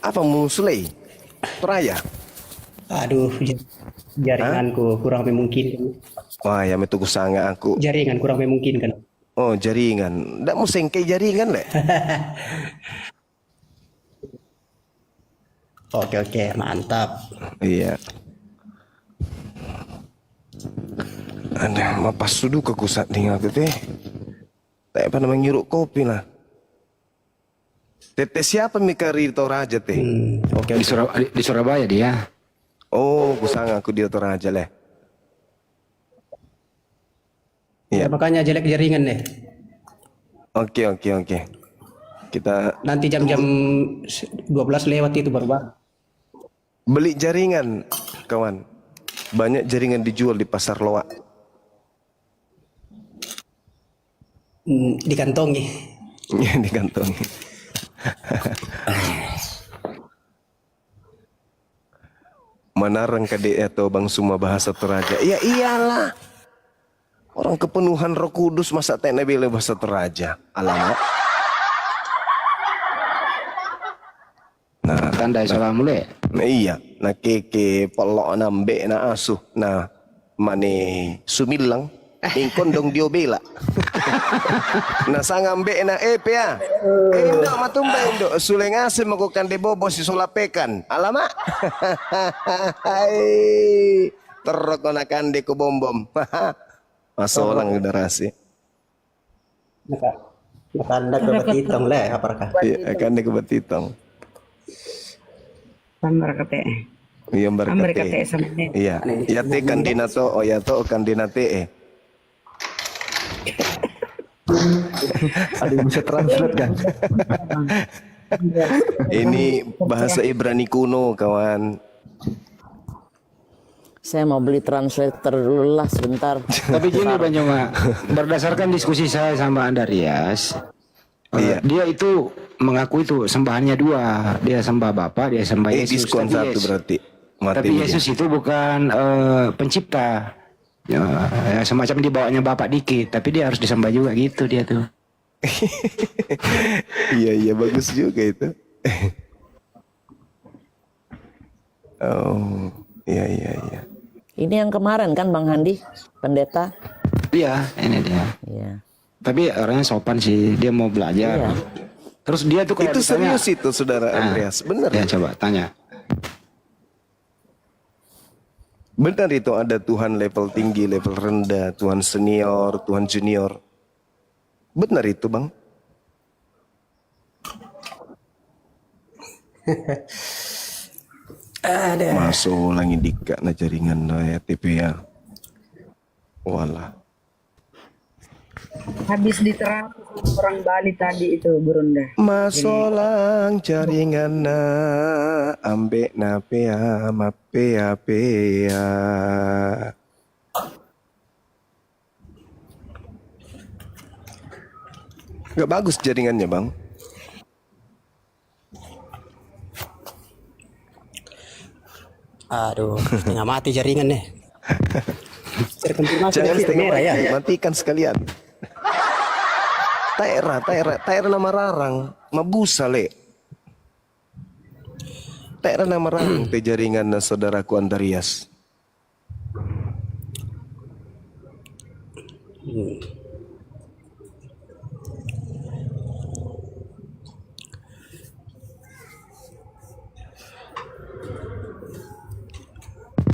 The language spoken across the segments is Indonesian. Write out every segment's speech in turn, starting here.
Apa musleh? Peraya? Aduh, jaringanku kurang memungkinkan. Wah, ya metu kusanga aku. Jaringan kurang memungkinkan. Oh, jaringan. Ndak mau sengke jaringan, Le. Oke, mantap. Iya. Ada mapas sudu ke kusat tinggal teh. Tak apa namanya nyuruk kopi lah. Tete siapa mikari Toraja teh? Oke. Di Surabaya dia. Oh, kusanga aku di Toraja leh. Ya, makanya jelek jaringan deh. Oke. Kita Nanti jam-jam 12 lewat itu baru bang. beli jaringan, kawan. Banyak jaringan dijual di pasar loak. Dikantongi. Di kantong. Manarang kadek atau bang semua bahasa Toraja. Ya iyalah. Orang kepenuhan Roh Kudus masa tak nabila bahasa Toraja. Alamak. Nah, Tanda salam mulai. nah iya. Nah keke pelok nambe na asuh. Nah mane sumilang. Ingkon dong diobela. Nah sangambe na pea. Indo matumba indo. Sule ngasih makukan de bobo si solapekan. Alamak. Hai. Terok na kande ko bom. Masolang generasi. Nakanda ke batitong leh apakah? Iya, kande ko batitong. Pambar kate. Iya Amber berkate. kate sama ne. Iya. Ya te kandinato o ya to kandinate. Aduh bisa translate kan? Ini bahasa Ibrani kuno, kawan. Saya mau beli translator dulu lah sebentar. Tapi gini Bang Joma, berdasarkan diskusi saya sama Andarias, dia itu mengaku itu sembahannya dua, dia sembah Bapa, dia sembah Yesus. Diskon Tapi satu berarti. Tapi Yesus itu bukan pencipta, ya, semacam dibawanya Bapak dikit, tapi dia harus disembah juga gitu dia tuh. Iya bagus juga itu. Oh iya. Ini yang kemarin kan Bang Handi, pendeta. Iya, ini dia. Iya. Tapi orangnya sopan sih, dia mau belajar. Iya. Terus dia tuh kayak Itu misalnya- serius itu saudara Andreas, benar. Ya coba tanya. Benar itu ada Tuhan level tinggi, level rendah, Tuhan senior, Tuhan junior. Benar itu bang. Ada. Masuk lagi dika na jaringan na ya TP ya. Walah. Habis diterapkan orang Bali tadi itu Burunda. Masolang jaringan na ambek na pea mapea pea. Gak bagus jaringannya bang. Aduh, setengah mati jaringan nih. Terkonfirmasi Jangan dari setengah merah ya. matikan sekalian. Taera nama rarang, mabusa le. Taera nama rarang te jaringan na saudaraku Andarias.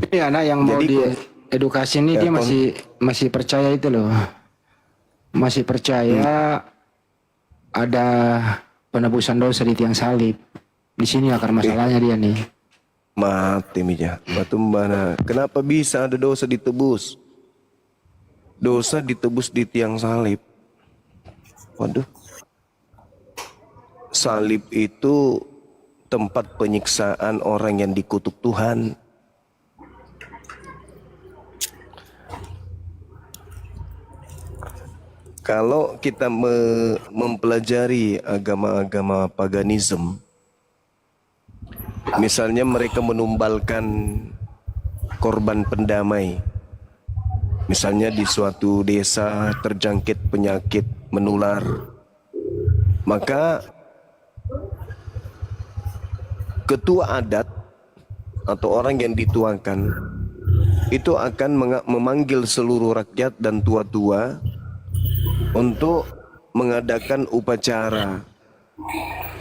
Ini anak yang mau Jadi, diedukasi ini dia masih percaya itu loh. Masih percaya ada penebusan dosa di tiang salib. Di sini akar masalahnya dia nih. Mati mija, batumbana. Kenapa bisa ada dosa ditebus? Dosa ditebus di tiang salib. Waduh. Salib itu tempat penyiksaan orang yang dikutuk Tuhan. Kalau kita mempelajari agama-agama paganisme, misalnya mereka menumbalkan korban pendamai. Misalnya di suatu desa terjangkit penyakit menular, maka ketua adat atau orang yang dituakan itu akan memanggil seluruh rakyat dan tua-tua untuk mengadakan upacara.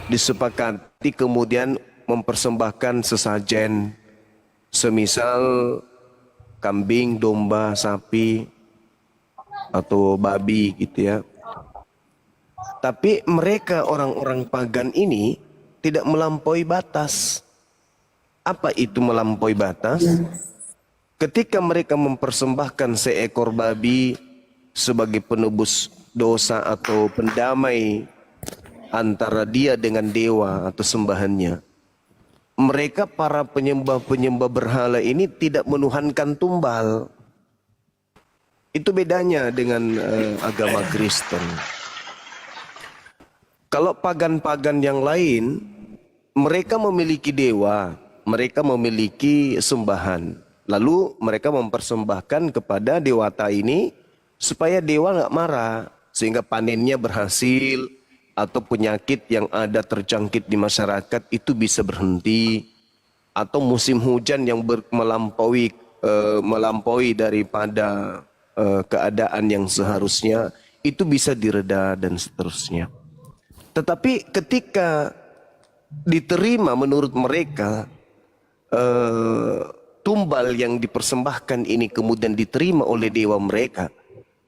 Disepakati kemudian mempersembahkan sesajen, semisal kambing, domba, sapi, atau babi gitu ya. Tapi mereka orang-orang pagan ini tidak melampaui batas. Apa itu melampaui batas? Ketika mereka mempersembahkan seekor babi sebagai penebus dosa atau pendamai antara dia dengan dewa atau sembahannya, mereka para penyembah-penyembah berhala ini tidak menuhankan tumbal. Itu bedanya dengan agama Kristen. Kalau pagan-pagan yang lain, mereka memiliki dewa, mereka memiliki sembahan. Lalu mereka mempersembahkan kepada dewata ini supaya dewa nggak marah, sehingga panennya berhasil atau penyakit yang ada terjangkit di masyarakat itu bisa berhenti, atau musim hujan yang melampaui daripada keadaan yang seharusnya itu bisa direda dan seterusnya. Tetapi ketika diterima menurut mereka tumbal yang dipersembahkan ini kemudian diterima oleh dewa mereka,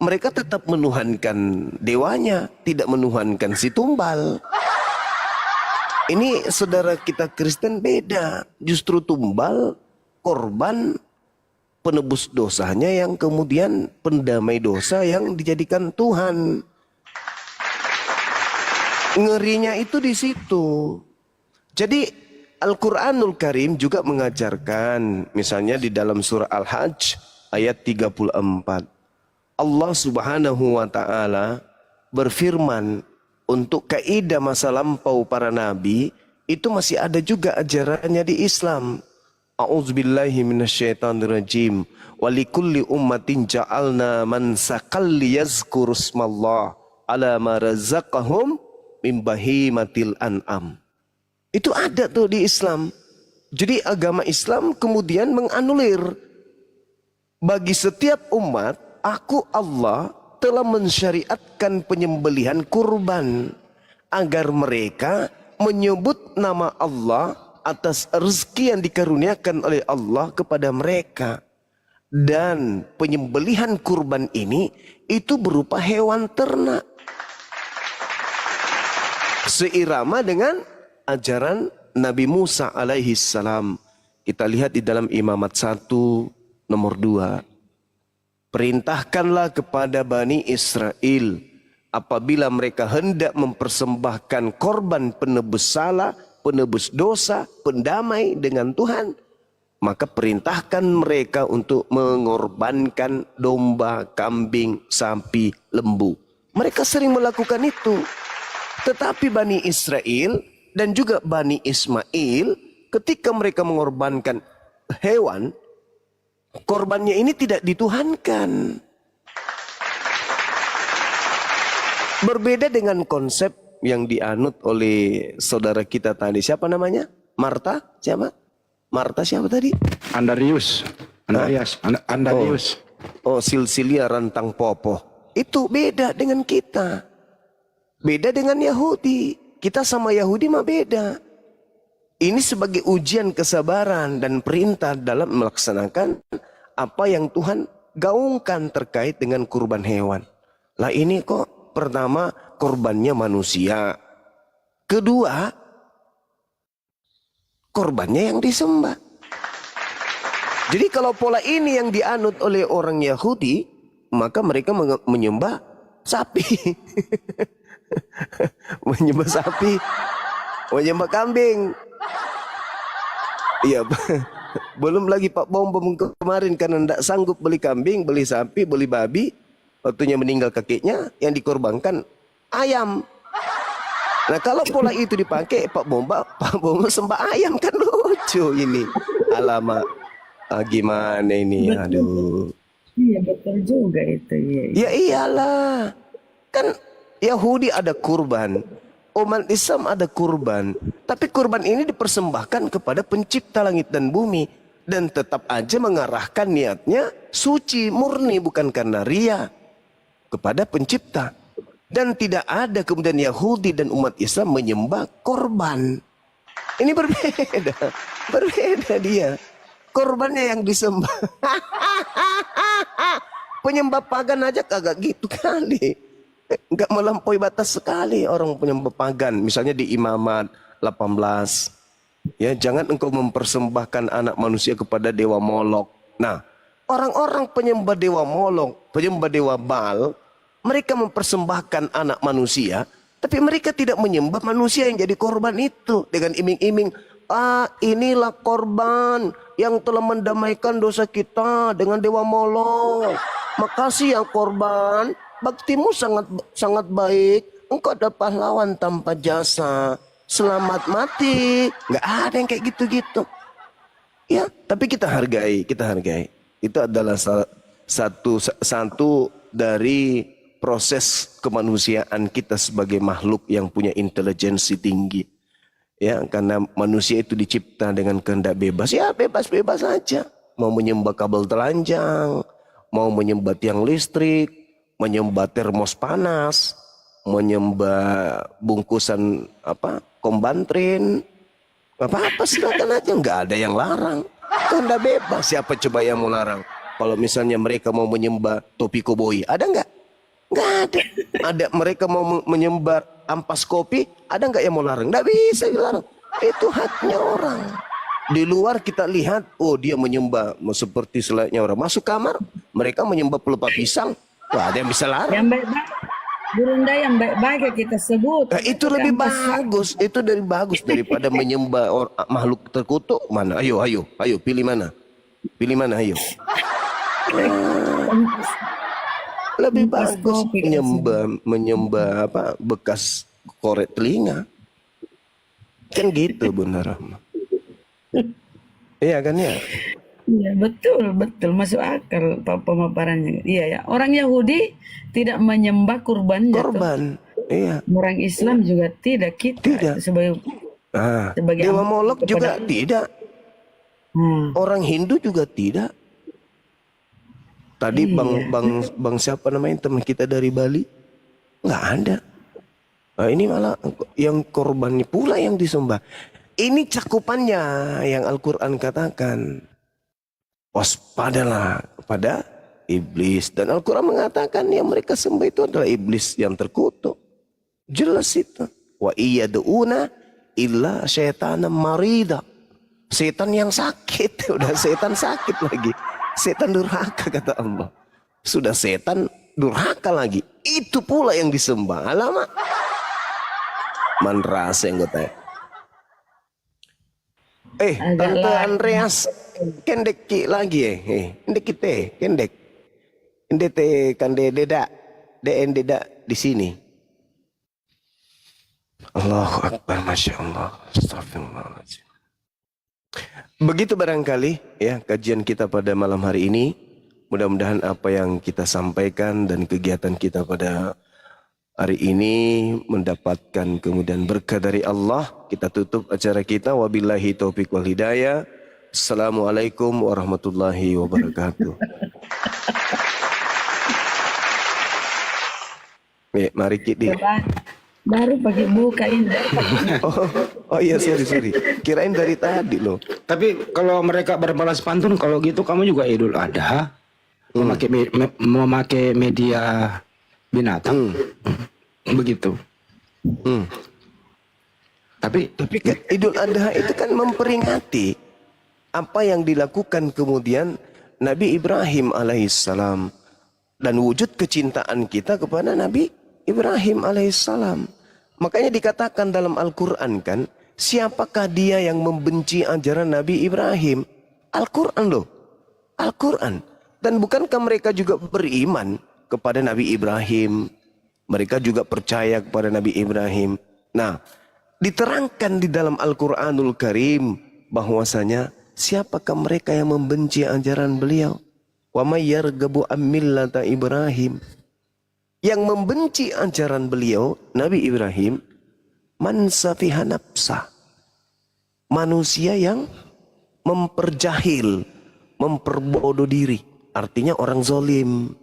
mereka tetap menuhankan dewanya, tidak menuhankan si tumbal. Ini saudara kita Kristen beda. Justru tumbal, korban, penebus dosanya yang kemudian pendamai dosa yang dijadikan Tuhan. Ngerinya itu di situ. Jadi Al-Quranul Karim juga mengajarkan, misalnya di dalam surah Al-Hajj ayat 34. Allah Subhanahu wa ta'ala berfirman, untuk kaidah masa lampau para nabi itu masih ada juga ajarannya di Islam. A'udzubillahi minasyaitonirrajim. Walikulli ummatin ja'alna mansakal liyazkuru ismallah ala ma razaqahum min bahimatil an'am. Itu ada tuh di Islam. Jadi agama Islam kemudian menganulir, bagi setiap umat, aku Allah telah mensyariatkan penyembelihan kurban agar mereka menyebut nama Allah atas rezeki yang dikaruniakan oleh Allah kepada mereka. Dan penyembelihan kurban ini itu berupa hewan ternak, seirama dengan ajaran Nabi Musa alaihi salam. Kita lihat di dalam Imamat 1 nomor 2. Perintahkanlah kepada Bani Israel, apabila mereka hendak mempersembahkan korban penebus salah, penebus dosa, pendamai dengan Tuhan, maka perintahkan mereka untuk mengorbankan domba, kambing, sapi, lembu. Mereka sering melakukan itu. Tetapi Bani Israel dan juga Bani Ismail, ketika mereka mengorbankan hewan, korbannya ini tidak dituhankan. Berbeda dengan konsep yang dianut oleh saudara kita tadi. Siapa namanya? Marta? Siapa? Marta siapa tadi? Andarius. Andarius. Oh, Silsilia Rantang Popoh. Itu beda dengan kita. Beda dengan Yahudi. Kita sama Yahudi mah beda. Ini sebagai ujian kesabaran dan perintah dalam melaksanakan apa yang Tuhan gaungkan terkait dengan kurban hewan. Lah ini kok pertama korbannya manusia. Kedua, korbannya yang disembah. Jadi kalau pola ini yang dianut oleh orang Yahudi, maka mereka menyembah sapi. Menyembah sapi, menyembah kambing. Iya, belum lagi Pak Bom kemarin karena tidak sanggup beli kambing, beli sapi, beli babi, waktunya meninggal kakeknya, yang dikorbankan ayam. Nah kalau pola itu dipakai Pak Bom sembah ayam, kan lucu ini. Alamak, gimana ini? Aduh. Iya betul juga itu. Ya iyalah, kan Yahudi ada kurban, umat Islam ada kurban, tapi kurban ini dipersembahkan kepada pencipta langit dan bumi, dan tetap aja mengarahkan niatnya suci, murni, bukan karena ria, kepada pencipta. Dan tidak ada kemudian Yahudi dan umat Islam menyembah korban. Ini berbeda. Berbeda dia. Korbannya yang disembah. Penyembah pagan aja kagak gitu kali. Enggak melampaui batas sekali orang penyembah pagan. Misalnya di Imamat 18. Ya, jangan engkau mempersembahkan anak manusia kepada dewa Molok. Nah, orang-orang penyembah dewa Molok, penyembah dewa Baal, mereka mempersembahkan anak manusia, tapi mereka tidak menyembah manusia yang jadi korban itu dengan iming-iming, inilah korban yang telah mendamaikan dosa kita dengan dewa Molok. Makasih ya korban, baktimu sangat sangat baik. Engkau ada pahlawan tanpa jasa. Selamat mati. Nggak ada yang kayak gitu-gitu. Ya, tapi kita hargai, kita hargai. Itu adalah satu dari proses kemanusiaan kita sebagai makhluk yang punya intelijensi tinggi. Ya, karena manusia itu dicipta dengan kehendak bebas. Ya, bebas-bebas saja. Mau menyembah kabel telanjang, mau menyembah tiang listrik, menyembah termos panas, menyembah bungkusan kombantrin, apa-apa silakan aja, nggak ada yang larang. Kehendak bebas, siapa coba yang mau larang? Kalau misalnya mereka mau menyembah topi koboi, ada nggak? Nggak ada. Ada mereka mau menyembah ampas kopi, ada nggak yang mau larang? Nggak bisa dilarang. Itu haknya orang. Di luar kita lihat, oh dia menyembah seperti selayaknya orang. Masuk kamar, mereka menyembah pelepah pisang. Wah, ada yang bisa larang. Yang baik-baik, Burunda yang baik-baik ya kita sebut. Nah, itu lebih bagus. Itu dari bagus daripada menyembah makhluk terkutuk. Mana? Ayo, pilih mana? Pilih mana? Ayo. Lebih bagus menyembah bekas korek telinga. Kan gitu Bunda Rahma. Iya kan ya? Iya betul masuk akal pemaparannya. Iya ya, orang Yahudi tidak menyembah kurban. Korban. Iya. Orang Islam juga tidak, kita sebagai Dewa Molok juga tidak. Orang Hindu juga tidak. Tadi bang siapa namanya teman kita dari Bali, nggak ada. Nah, ini malah yang korbannya pula yang disembah. Ini cakupannya yang Al-Quran katakan. Waspadalah kepada iblis. Dan Al-Quran mengatakan yang mereka sembah itu adalah iblis yang terkutuk. Jelas itu. Wa iyyaduuna illa syaitanan marida. Setan yang sakit. Udah setan sakit lagi. Setan durhaka kata Allah. Sudah setan durhaka lagi. Itu pula yang disembah. Alamak. Man rasa yang gue tanya. Tante Andreas. Kendek lagi kendek kita. Kendek. Kendek kande dedak. Dedak di sini. Allahu Akbar. Masya Allah. Astagfirullahaladzim. Begitu barangkali ya kajian kita pada malam hari ini. Mudah-mudahan apa yang kita sampaikan dan kegiatan kita pada hari ini mendapatkan kemudian berkah dari Allah. Kita tutup acara kita. Wabillahi taufiq wal hidayah. Assalamualaikum warahmatullahi wabarakatuh. Mari kita. Baru pagi buka ini. Oh iya sorry. Kirain dari tadi loh. Tapi kalau mereka berbalas pantun kalau gitu kamu juga Idul Adha memakai media binatang. Begitu. Tapi Idul Adha itu kan memperingati apa yang dilakukan kemudian Nabi Ibrahim alaihissalam dan wujud kecintaan kita kepada Nabi Ibrahim alaihissalam. Makanya dikatakan dalam Al-Quran kan, siapakah dia yang membenci ajaran Nabi Ibrahim? Al-Quran loh. Al-Quran. Dan bukankah mereka juga beriman kepada Nabi Ibrahim? Mereka juga percaya kepada Nabi Ibrahim. Nah, diterangkan di dalam Al-Quranul Karim bahwasanya siapakah mereka yang membenci ajaran beliau? Wa may yarghabu an millata Ibrahim. Yang membenci ajaran beliau, Nabi Ibrahim, Man safiha nafsa. Manusia yang memperjahil, memperbodoh diri. Artinya orang zalim.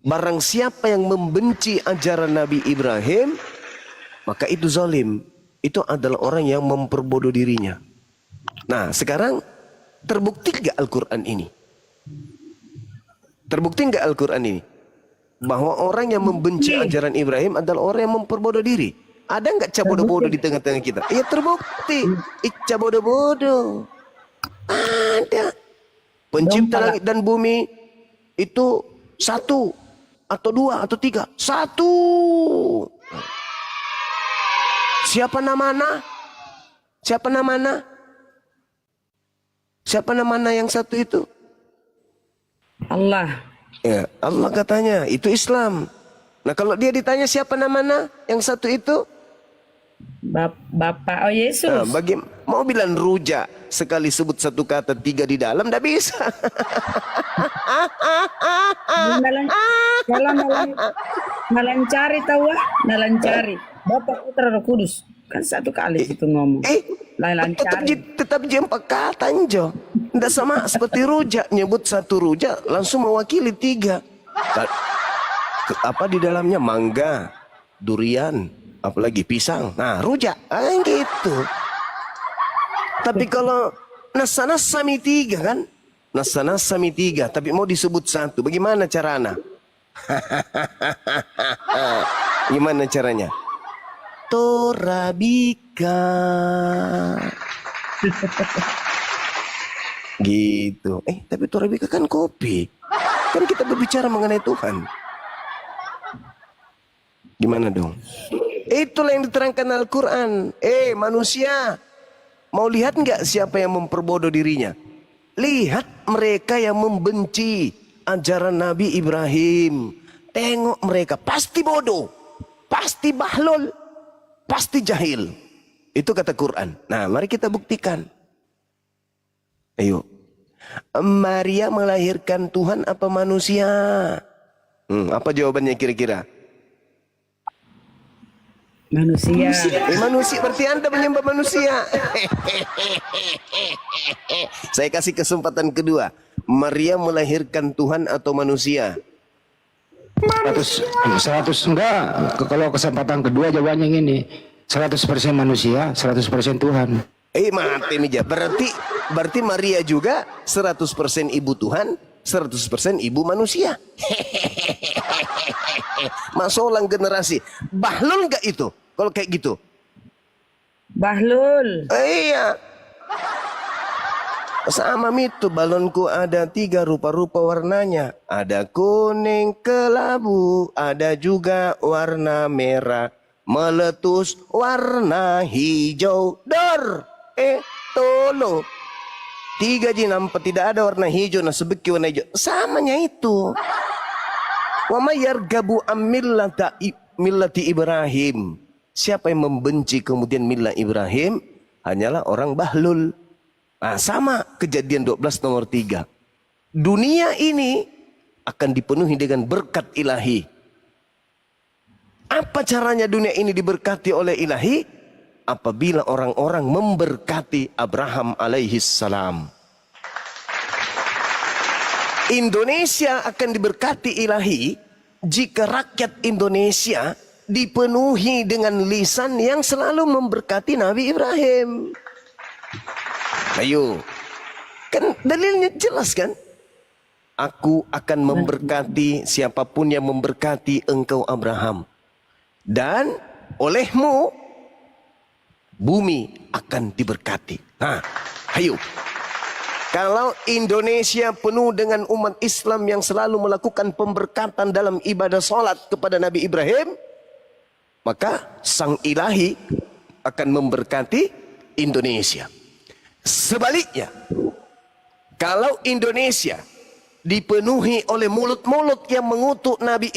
Barang siapa yang membenci ajaran Nabi Ibrahim, maka itu zalim. Itu adalah orang yang memperbodoh dirinya. Nah, sekarang terbukti nggak Al-Quran ini? Terbukti nggak Al-Quran ini? Bahwa orang yang membenci ajaran Ibrahim adalah orang yang memperbodoh diri. Ada nggak cabodo-bodoh di tengah-tengah kita? Iya terbukti. Cabodo-bodoh. Ada. Pencipta langit dan bumi itu satu atau dua atau tiga. Satu. Siapa namanya? Siapa namanya? Siapa namanya yang satu itu? Allah. Ya, Allah katanya, itu Islam. Nah, kalau dia ditanya siapa namanya yang satu itu? Bapak, oh Yesus. Nah, mau bilang rujak sekali sebut satu kata tiga di dalam, tidak bisa. Kalau nalancari tahu nalancari. Bapak Putra Roh Kudus. Kan satu kali itu ngomong. Tetap je empat kata anjo. Tidak sama seperti rujak, nyebut satu rujak langsung mewakili tiga. Apa di dalamnya? Mangga, durian, apalagi pisang. Nah, rujak, gitu. Tapi kalau nasa-nasami tiga kan? Nasa-nasami tiga, tapi mau disebut satu. Bagaimana caranya? Gimana caranya? Torabika. Gitu. Tapi Torabika kan kopi. Kan kita berbicara mengenai Tuhan. Gimana dong? Itulah yang diterangkan Al-Quran. Manusia, mau lihat nggak siapa yang memperbodoh dirinya? Lihat mereka yang membenci ajaran Nabi Ibrahim. Tengok mereka, pasti bodoh, pasti bahlul, pasti jahil. Itu kata Quran. Nah, mari kita buktikan. Ayo. Maria melahirkan Tuhan apa manusia? Apa jawabannya kira-kira? Manusia. Manusia, berarti Anda menyembah manusia. Saya kasih kesempatan kedua. Maria melahirkan Tuhan atau manusia? 100 enggak. Kalau kesempatan kedua jawabannya gini. 100% manusia, 100% Tuhan. Mati nih ya. Berarti Maria juga 100% ibu Tuhan, 100% ibu manusia. Masolang generasi. Bahlul enggak itu? Kalau kayak gitu. Bahlul. Iya. Sama itu balonku ada 3 rupa-rupa warnanya. Ada kuning kelabu, ada juga warna merah, meletus warna hijau. Dor, tolo. 3 nampak tidak ada warna hijau, nah sebeki warna hijau. Samanya itu. Wa may yargabu am millati Ibrahim. Siapa yang membenci kemudian milah Ibrahim hanyalah orang bahlul. Nah, sama Kejadian 12 nomor 3. Dunia ini akan dipenuhi dengan berkat ilahi. Apa caranya dunia ini diberkati oleh ilahi? Apabila orang-orang memberkati Abraham alaihis salam. Indonesia akan diberkati ilahi jika rakyat Indonesia dipenuhi dengan lisan yang selalu memberkati Nabi Ibrahim. Ayo, kan dalilnya jelas kan? Aku akan memberkati siapapun yang memberkati engkau Abraham. Dan olehmu bumi akan diberkati. Nah, ayo. Kalau Indonesia penuh dengan umat Islam yang selalu melakukan pemberkatan dalam ibadah salat kepada Nabi Ibrahim, maka sang ilahi akan memberkati Indonesia. Sebaliknya, kalau Indonesia dipenuhi oleh mulut-mulut yang mengutuk Nabi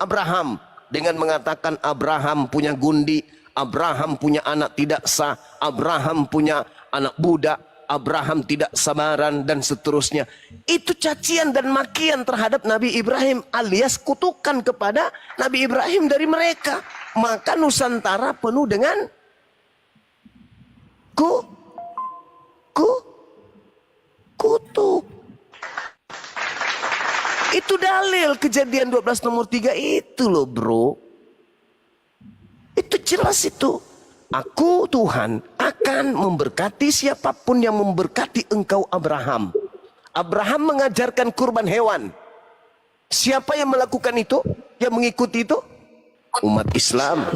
Abraham dengan mengatakan Abraham punya gundi, Abraham punya anak tidak sah, Abraham punya anak budak, Abraham tidak sabaran dan seterusnya. Itu cacian dan makian terhadap Nabi Ibrahim alias kutukan kepada Nabi Ibrahim dari mereka. maka Nusantara penuh dengan kutuk. Itu dalil Kejadian 12 nomor 3 itu loh bro. Itu jelas itu. Aku Tuhan akan memberkati siapapun yang memberkati engkau Abraham. Abraham mengajarkan kurban hewan. Siapa yang melakukan itu? Yang mengikuti itu? Umat Islam.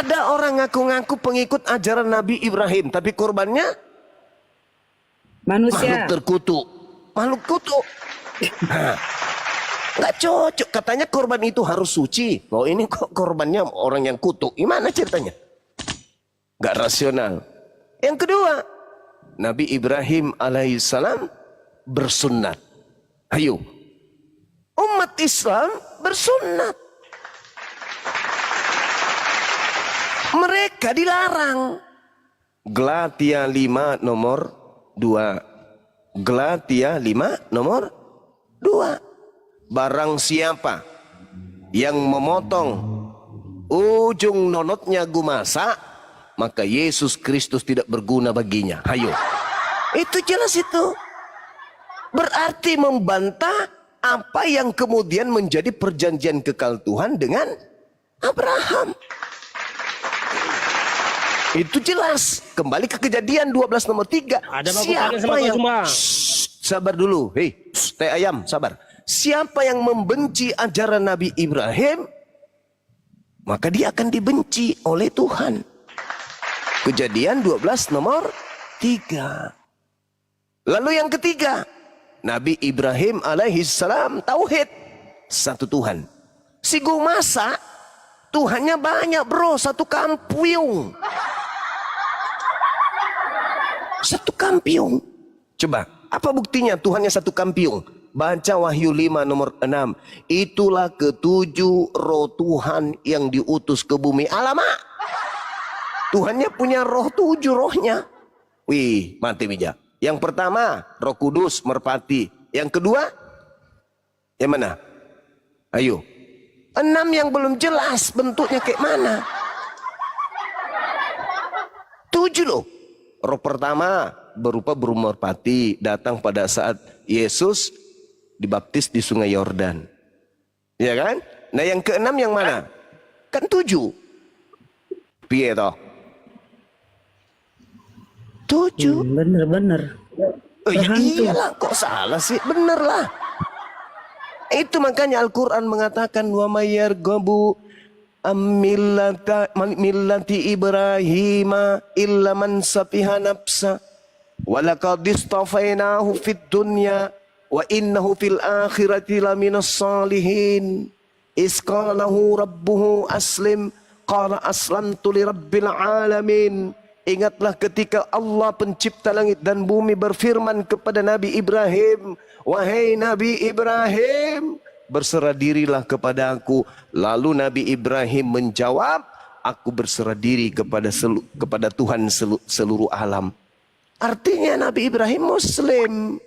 Ada orang ngaku-ngaku pengikut ajaran Nabi Ibrahim, tapi kurbannya Manusia. makhluk terkutuk. Makhluk kutuk. Nah, nggak cocok. Katanya korban itu harus suci. Oh ini kok korbannya orang yang kutuk. Gimana ceritanya? Nggak rasional. Yang kedua, Nabi Ibrahim alaihissalam bersunnat. Ayo, umat Islam bersunnat. Mereka dilarang. Galatia 5 nomor 2. Galatia 5 nomor 2. Barang siapa yang memotong ujung nonotnya gumasa, maka Yesus Kristus tidak berguna baginya. Hayo. Itu jelas itu. Berarti membantah apa yang kemudian menjadi perjanjian kekal Tuhan dengan Abraham. Itu jelas. Kembali ke Kejadian 12 nomor 3. Siapa yang sabar dulu. Hei, teh ayam, sabar. Siapa yang membenci ajaran Nabi Ibrahim, maka dia akan dibenci oleh Tuhan. Kejadian 12 nomor 3. Lalu yang ketiga, Nabi Ibrahim alaihissalam tauhid, satu Tuhan. Si Gumasa Tuhannya banyak bro, satu kampung. Satu kampung. Coba, apa buktinya Tuhannya satu kampung? Baca Wahyu 5 nomor 6. Itulah ketujuh roh Tuhan yang diutus ke bumi. Alamak. Tuhannya punya roh 7 rohnya. Wih, mati bija. Yang pertama, Roh Kudus, merpati. Yang kedua, yang mana? Ayo. 6 yang belum jelas bentuknya kayak mana. 7 loh. Roh pertama berupa burung merpati, datang pada saat Yesus dibaptis di Sungai Yordan. Ya kan? Nah yang ke-6 yang mana? Kan 7. Piye toh? 7. Bener. Oh ya iyalah, kok salah sih? Bener lah. Itu makanya Al-Quran mengatakan wa mayyarghabu millati Ibrahim illa man safiha nafsa wa laqad istafainahu fid dunya wa innahu fil akhirati laminas salihin is qala lahu rabbuhu aslim qala aslamtu lirabbil alamin. Ingatlah ketika Allah pencipta langit dan bumi berfirman kepada Nabi Ibrahim, wahai Nabi Ibrahim, berserah dirilah kepada aku. Lalu Nabi Ibrahim menjawab, aku berserah diri kepada Tuhan seluruh alam. Artinya Nabi Ibrahim Muslim.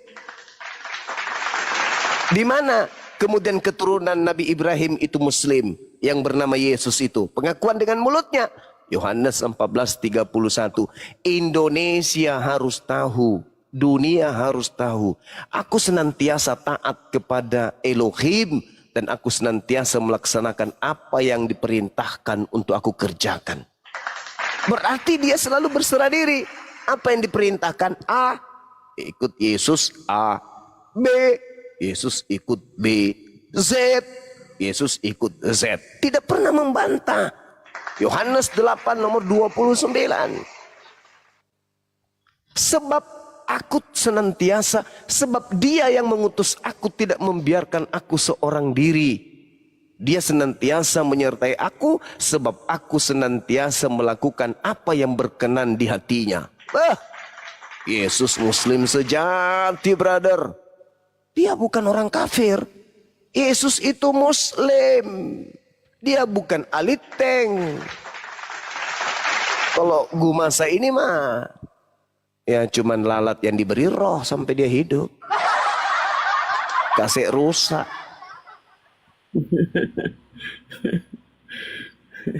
Di mana kemudian keturunan Nabi Ibrahim itu Muslim yang bernama Yesus itu? Pengakuan dengan mulutnya. Yohanes 14:31. Indonesia harus tahu, dunia harus tahu, aku senantiasa taat kepada Elohim dan aku senantiasa melaksanakan apa yang diperintahkan untuk aku kerjakan. Berarti dia selalu berserah diri. Apa yang diperintahkan A, ikut Yesus A. B, Yesus ikut B. Z, Yesus ikut Z. Tidak pernah membantah. Yohanes 8 nomor 29. Sebab aku senantiasa, sebab dia yang mengutus aku tidak membiarkan aku seorang diri. Dia senantiasa menyertai aku, sebab aku senantiasa melakukan apa yang berkenan di hatinya. Yesus Muslim sejati, brother. Dia bukan orang kafir. Yesus itu Muslim. Dia bukan aliteng. Kalau Gumasa ini mah ya cuman lalat yang diberi roh sampai dia hidup. Kasih rusak.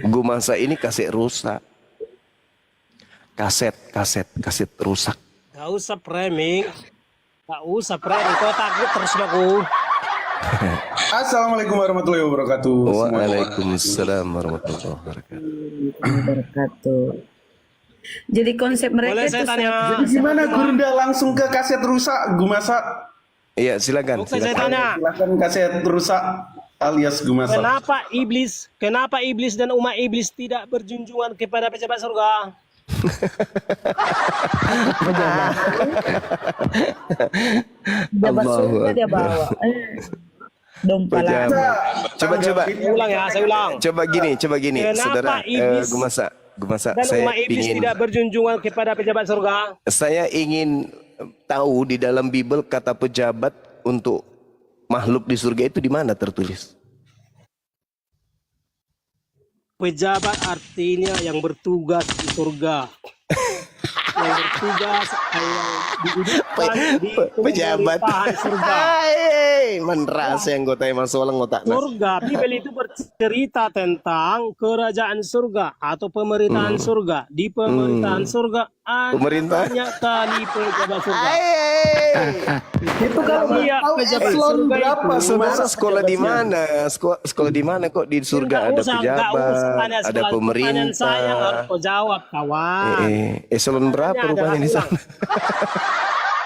Gumasa ini kaset rusak. Kaset rusak. Gak usah framing. Gak usah framing. Kau takut terus aku. Assalamualaikum warahmatullahi wabarakatuh. Waalaikumsalam warahmatullahi wabarakatuh. Wabarakatuh. Jadi konsep mereka Boleh itu saya tanya? Jadi gimana Gurunda langsung ke kaset rusak Gumasa? Iya, silakan. Oke, saya tanya. Silakan kaset rusak alias Gumasa. Kenapa iblis dan umat iblis tidak berjunjungan kepada pejabat surga? jabat Allahu surga dia Akbar. bawa. Dompalan. Pejabat. Coba. Saya ulang ya, saya ulang. Coba gini, Kenapa saudara iblis Gumasa, Dan saya umat iblis ingin tidak berjunjungan kepada pejabat surga? tahu di dalam Bible kata pejabat untuk makhluk di surga itu di mana tertulis? Pejabat artinya yang bertugas di surga. Yang bertugas yang dihidupkan di Pejabat. pemerintahan surga. Hai, meneras yang gue tanya masuk orang otak. Surga, Bibel itu bercerita tentang kerajaan surga atau pemerintahan surga. Di pemerintahan surga ada Pemerintah? banyak kali pejabat surga. Itu kalau Iya, tahu pejabat eselon surga berapa itu. Saudara sekolah di mana? Sekolah di mana kok di surga ada pejabat, ada Pertanyaan saya harus pemerintah. kau jawab, kawan. Eselon berapa rupanya di sana?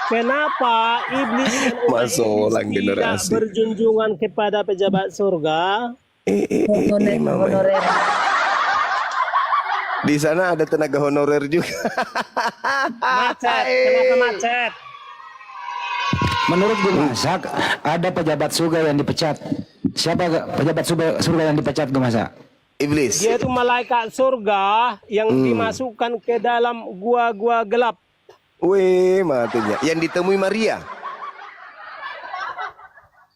Kenapa iblis dan umat Masuk iblis orang tidak generasi. berjunjungan kepada pejabat surga? Honorer. Di sana ada tenaga honorer juga. Macet, kenapa macet? Menurut Gumasa ada pejabat surga yang dipecat. Siapa pejabat surga yang dipecat Gumasa? Iblis. Dia itu malaikat surga yang dimasukkan ke dalam gua-gua gelap. Wih, matinya. Yang ditemui Maria.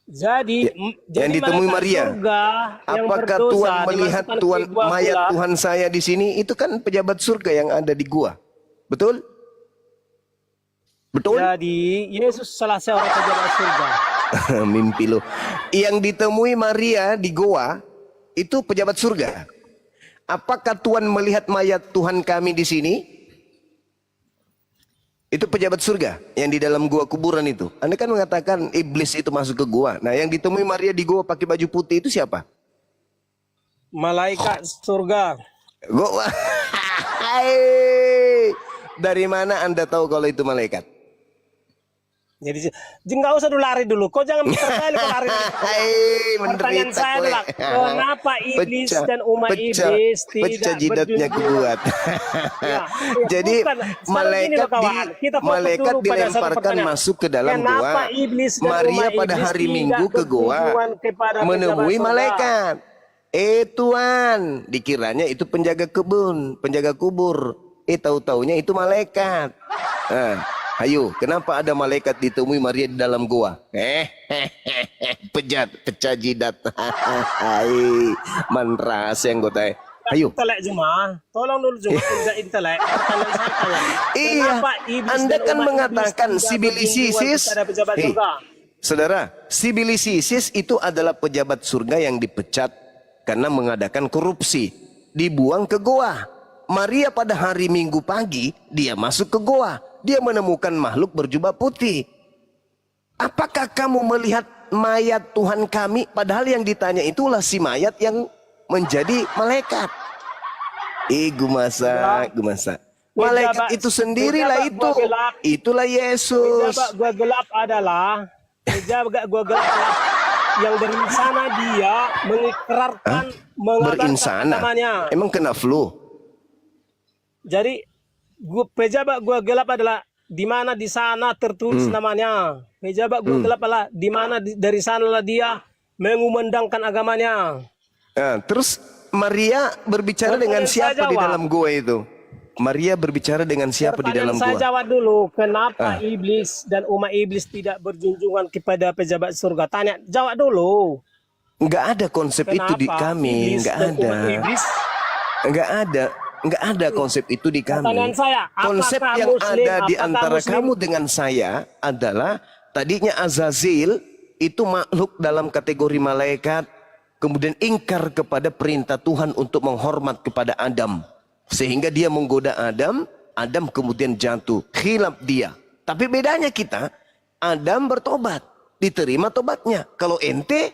Jadi, Yang ditemui malaikat Maria. surga yang Apakah berdosa Tuhan melihat dimasukkan ke Tuhan gua mayat gelap? Tuhan saya di sini? Itu kan pejabat surga yang ada di gua. Betul? Betul? Jadi, Yesus salah seorang pejabat surga. Mimpi lo. Yang ditemui Maria di goa itu pejabat surga. Apakah Tuhan melihat mayat Tuhan kami di sini? Itu pejabat surga yang di dalam gua kuburan itu. Anda kan mengatakan iblis itu masuk ke gua. Nah, yang ditemui Maria di gua pakai baju putih itu siapa? Malaikat surga. Gua. Dari mana Anda tahu kalau itu malaikat? Jadi nggak usah dulu lari dulu. Kau jangan terkali kau lari. Pertanyaan saya adalah kenapa iblis dan umat iblis pecah tidak jidatnya berjunjungan? kuat. Ya, Jadi bukan. Sekarang gini malaikat loh, kawan. Kita fokus malaikat dulu pada satu dilemparkan pertanyaan. masuk ke dalam Kenapa gua. iblis dan Maria umat pada iblis hari tidak Minggu ke gua berjunjungan kepada menemui pejabat surga? malaikat. Tuan, dikiranya itu penjaga kebun, penjaga kubur. Tahu-taunya itu malaikat. Ayo, kenapa ada malaikat ditemui Maria di dalam gua? Pecah jidat. Manras yang gue tanya. Ayo. Intelek Juma, tolong dulu Juma kerja intelek. Pertanyaan saya tanya. Iya, Kenapa iblis Anda dan kan umat mengatakan iblis tidak sibilisisis. berjunjungan kepada pejabat Hei, surga? saudara, sibilisisis itu adalah pejabat surga yang dipecat karena mengadakan korupsi, dibuang ke goa. Maria pada hari Minggu pagi dia masuk ke goa, dia menemukan makhluk berjubah putih. Apakah kamu melihat mayat Tuhan kami? Padahal yang ditanya itulah si mayat yang menjadi malaikat. Gumasa. Malaikat itu sendirilah itu. Itulah Yesus. Pejabat gua gelap adalah yang dari sana dia mengikrarkan mengatakan Berinsana. namanya. Emang kena flu? Jadi pejabat gua gelap adalah di mana di sana tertulis namanya. Pejabat gua gelap adalah di mana dari sanalah dia mengumandangkan agamanya. Terus Maria berbicara dengan Pertanyaan siapa saya di jawab. dalam gua itu? Maria berbicara dengan siapa di dalam Saya gua? jawab dulu, kenapa iblis dan umat iblis tidak berjunjungan kepada pejabat surga? Tanya, jawab dulu. Nggak ada konsep itu di Kenapa kami, iblis nggak dan ada. umat iblis? Nggak ada konsep itu di kami. Pertanyaan saya, Konsep apakah yang Muslim, ada di apakah antara Muslim? kamu dengan saya adalah tadinya Azazil itu makhluk dalam kategori malaikat. kemudian ingkar kepada perintah Tuhan untuk menghormat kepada Adam, sehingga dia menggoda Adam. Adam kemudian jatuh, khilaf dia. Tapi bedanya kita, Adam bertobat, diterima tobatnya. Kalau ente,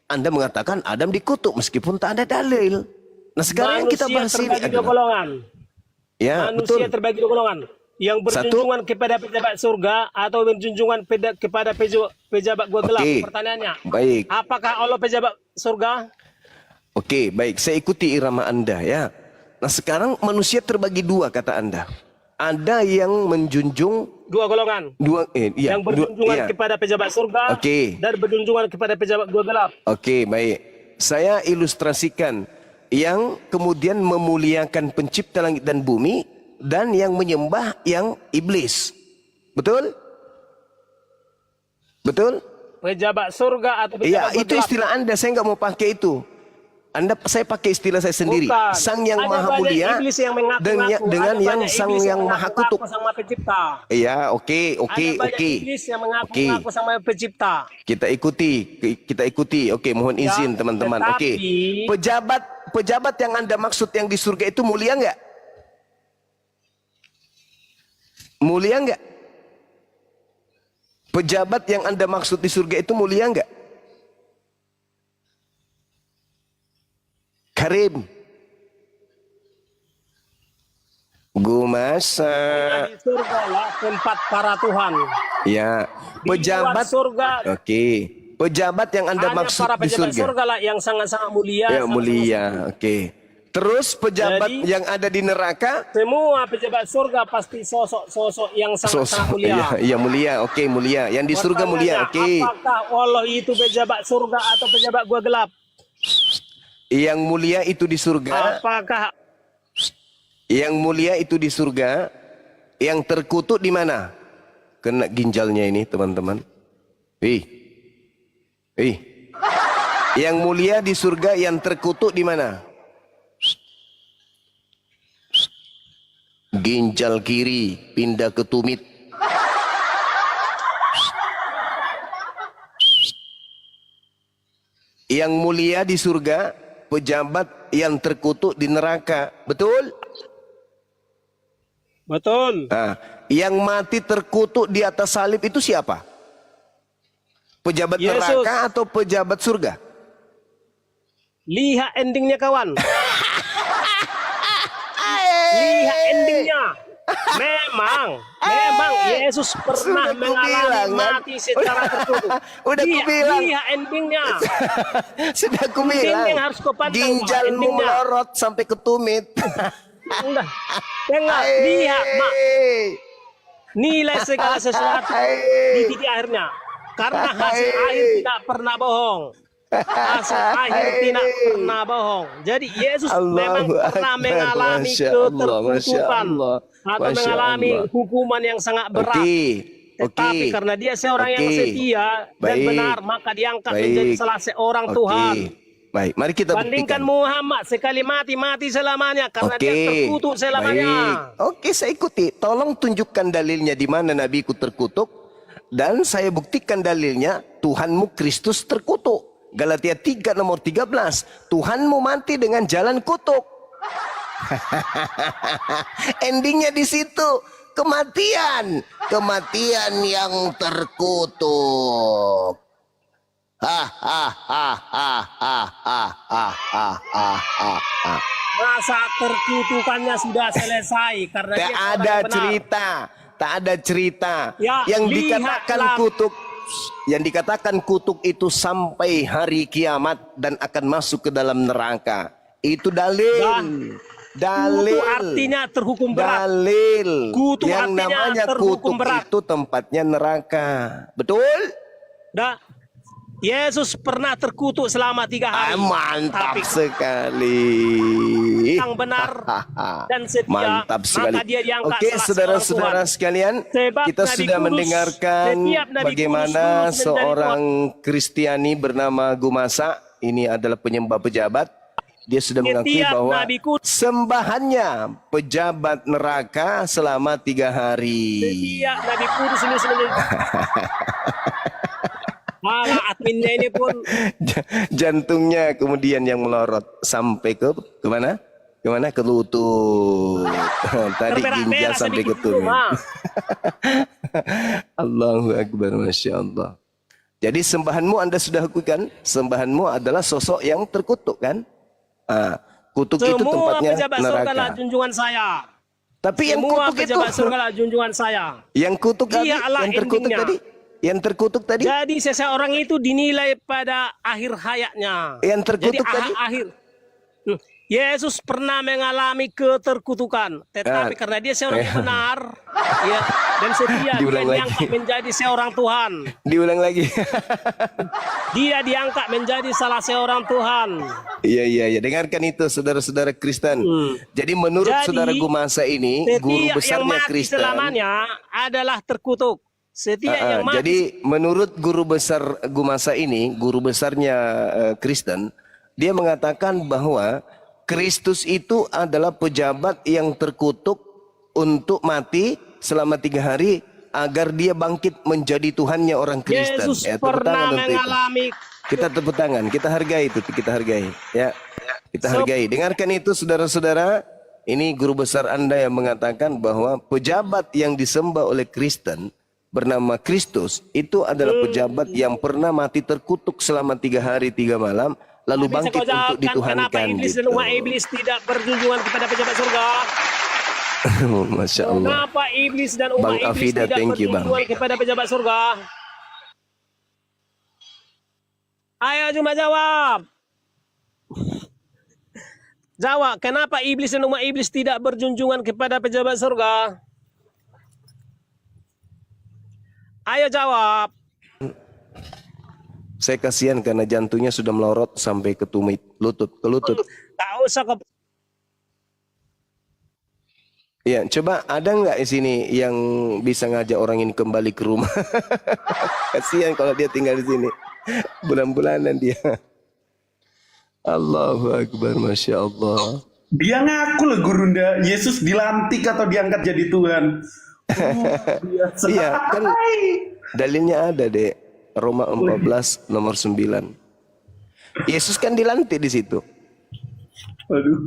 Anda mengatakan Adam dikutuk meskipun tak ada dalil. Nah sekarang yang kita bahas ini terbagi dua adalah, golongan. ya Manusia betul. terbagi dua golongan. Yang berjunjungan kepada pejabat surga atau berjunjungan kepada pejabat gua gelap. Oke. Pertanyaannya, Baik. apakah Allah pejabat surga? Oke, baik. Saya ikuti irama Anda ya. Nah sekarang manusia terbagi dua kata Anda. Ada yang menjunjung Dua golongan. iya, Yang berjunjungan iya. kepada pejabat surga Oke. dan berjunjungan kepada pejabat gua gelap. Oke, baik. Saya ilustrasikan yang kemudian memuliakan pencipta langit dan bumi dan yang menyembah yang iblis. Betul? Betul? Pejabat surga atau Iya, pejabat gua itu gelap. istilah Anda. Saya nggak mau pakai itu. Saya pakai istilah saya sendiri. Bukan. Sang yang Ada maha banyak mulia iblis yang mengaku-ngaku. dengan Ada yang banyak sang iblis yang maha mengaku-ngaku kutuk. sama pencipta. Iya, oke. Ada banyak iblis yang mengaku-ngaku sama pencipta. Kita ikuti. Oke, mohon Ya, izin teman-teman. Oke. tetapi- Pejabat yang Anda maksud yang di surga itu mulia nggak? Mulia nggak? Pejabat yang Anda maksud di surga itu mulia nggak? Karim. Gumasa. Di surga lah tempat para Tuhan. Ya, Di luar pejabat surga Oke. Pejabat yang Anda hanya maksud para di pejabat surga. surga lah yang sangat-sangat mulia. Ya, sangat- mulia. Oke. Terus pejabat Jadi- yang ada di neraka Semua pejabat surga pasti sosok-sosok yang sangat-sangat mulia. Iya, mulia. Oke, mulia. Yang di surga mulia. Pertanyaannya, Oke. apakah Allah itu pejabat surga atau pejabat gua gelap? Yang mulia itu di surga. Apakah Yang mulia itu di surga. Yang terkutuk di mana? Kena ginjalnya ini, teman-teman. Ih. Yang mulia di surga, yang terkutuk di mana? Ginjal kiri pindah ke tumit. Yang mulia di surga, pejabat yang terkutuk di neraka. Betul? betul? Nah, yang mati terkutuk di atas salib itu siapa? Pejabat Yesus. neraka atau pejabat surga? Lihat endingnya kawan. Lihat endingnya. Memang Yesus pernah Sudah mengalami kubilang, kan? mati secara tertutup. Udah kubilang. Lihat endingnya. Sudah aku Ending bilang, harus kau pantau, ginjalmu endingnya. melorot sampai ke tumit. Udah. Dengar, lihat mak. Nilai segala sesuatu di titik akhirnya. Karena hasil akhir tidak pernah bohong. Hasil akhir tidak pernah bohong. Jadi Yesus memang Allahu pernah Akbar. mengalami Masya Allah, Masya keterkutukan Allah. atau Masya mengalami Allah. hukuman yang sangat berat. Tetapi karena dia seorang yang Oke. setia dan Baik. benar, maka diangkat Baik. menjadi salah seorang Oke. Tuhan. Baik, mari kita Bandingkan buktikan. Muhammad sekali mati selamanya karena dia Oke. terkutuk selamanya. Baik. Oke, saya ikuti. Tolong tunjukkan dalilnya di mana nabiku terkutuk dan saya buktikan dalilnya Tuhanmu Kristus terkutuk. Galatia 3 nomor 13. Tuhanmu mati dengan jalan kutuk. Endingnya di situ. Kematian yang terkutuk. Masa terkutukannya sudah selesai karena Tak dia seorang ada yang benar. cerita, tak ada cerita. Ya, Yang lihatlah. dikatakan kutuk itu sampai hari kiamat dan akan masuk ke dalam neraka. Itu dalil. Dalil. Kutuk artinya terhukum berat. Dalil. Kutuk Yang artinya namanya terhukum kutuk berat. itu tempatnya neraka. Betul? Dah. Yesus pernah terkutuk selama 3 hari. Mantap Tapi sekali. yang benar dan setia, Mantap sekali. maka dia diangkat Oke, salah saudara-saudara seorang Tuhan. sekalian, Sebab kita Nabi sudah Kudus, mendengarkan setiap Nabi bagaimana Kudus menjadi seorang Kristiani bernama Gumasa, ini adalah penyembah pejabat. Dia sudah mengakui Setiap bahwa Nabi Kudus, sembahannya pejabat neraka selama 3 hari. setiap Nabi Kudus ini sebenarnya Malah adminnya ini pun Jantungnya kemudian yang melorot sampai ke mana? Kemana? Ke lutut. Tadi ginjal terberak-berak sampai ke sedikit tumit. cuma. Allahu Akbar, Masya Allah. Jadi sembahanmu Anda sudah lakukan. Sembahanmu adalah sosok yang terkutuk kan? Kutuk itu Semua tempatnya pejabat surga lah neraka. junjungan saya. Tapi yang Semua kutuk itu, pejabat surga lah junjungan saya. yang kutuk tadi, Dialah yang terkutuk endingnya. tadi, yang terkutuk tadi, Jadi seseorang itu dinilai pada akhir hayatnya. yang terkutuk Jadi tadi. akhir. Yesus pernah mengalami keterkutukan, tetapi karena dia seorang yang benar, ya, dan setia, dia Diulang lagi. diangkat menjadi seorang Tuhan. Diulang lagi. Dia diangkat menjadi salah seorang Tuhan. Iya. Dengarkan itu saudara-saudara Kristen. Jadi menurut Jadi, saudara Gumasa ini, guru Setiap yang besarnya mati Kristen. selamanya adalah terkutuk. Setiap yang mati Jadi menurut guru besar Gumasa ini, guru besarnya Kristen, dia mengatakan bahwa Kristus itu adalah pejabat yang terkutuk untuk mati selama 3 hari agar dia bangkit menjadi Tuhannya orang Kristen. Yesus tepuk pernah tangan untuk itu. mengalami Kita tepuk tangan, kita hargai itu, kita hargai. Ya, kita hargai. Dengarkan itu saudara-saudara. Ini guru besar Anda yang mengatakan bahwa pejabat yang disembah oleh Kristen bernama Kristus itu adalah pejabat yang pernah mati terkutuk selama 3 hari 3 malam lalu Bisa bangkit kau untuk jawabkan dituhankan. kenapa iblis dan Gitu. umat iblis tidak berjunjungan kepada pejabat surga? Masya Allah. Kenapa iblis dan umat Bang iblis Afida, tidak thank you, Bang. berjunjungan kepada pejabat surga? Ayo cuma jawab. Jawab, kenapa iblis dan umat iblis tidak berjunjungan kepada pejabat surga? Ayo jawab. Saya kasihan karena jantungnya sudah melorot sampai ke tumit, ke lutut. Tak usah kau. Ya, coba ada nggak di sini yang bisa ngajak orang ini kembali ke rumah? Kasihan kalau dia tinggal di sini bulan-bulanan dia. Allahu Akbar, Masya Allah. Dia ngaku loh Gurunda, Yesus dilantik atau diangkat jadi Tuhan. Biasa. Iya, kan dalilnya ada deh. Roma 14 nomor 9. Yesus kan dilantik di situ. Aduh.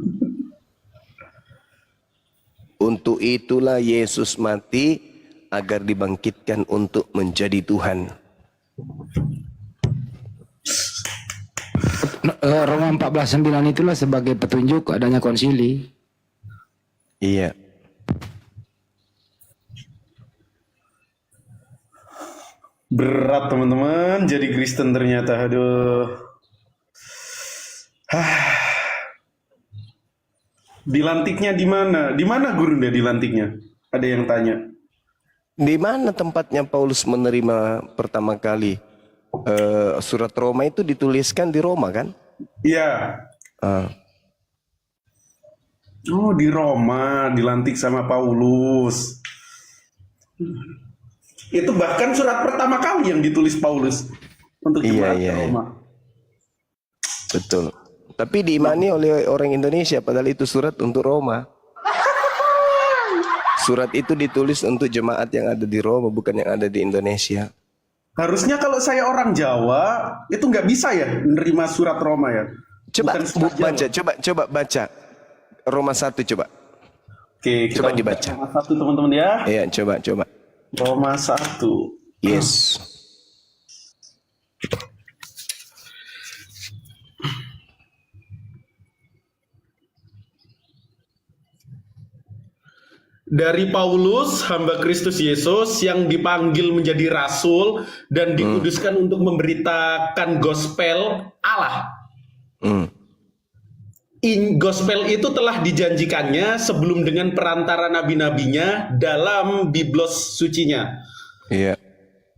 Untuk itulah Yesus mati agar dibangkitkan untuk menjadi Tuhan. Roma 14:9 itulah sebagai petunjuk adanya konsili. Iya. Berat teman-teman jadi Kristen ternyata. Aduh. Dilantiknya di mana? Di mana Gurunda dilantiknya? Ada yang tanya. Di mana tempatnya Paulus menerima pertama kali surat Roma itu dituliskan di Roma kan? Iya. Ah. Oh, di Roma dilantik sama Paulus. Itu bahkan surat pertama kali yang ditulis Paulus untuk jemaat Roma. Betul. Tapi diimani oleh orang Indonesia padahal itu surat untuk Roma. Surat itu ditulis untuk jemaat yang ada di Roma bukan yang ada di Indonesia. Harusnya kalau saya orang Jawa itu nggak bisa ya menerima surat Roma ya. Coba Bukan surat Jawa. coba baca Roma 1 coba. Oke, Coba kita dibaca. Roma 1 teman-teman ya. Iya, coba. Roma 1. Yes. Dari Paulus, hamba Kristus Yesus yang dipanggil menjadi rasul dan dikuduskan untuk memberitakan gospel Allah. Gospel itu telah dijanjikannya sebelum dengan perantara nabi-nabinya dalam biblos sucinya. Iya.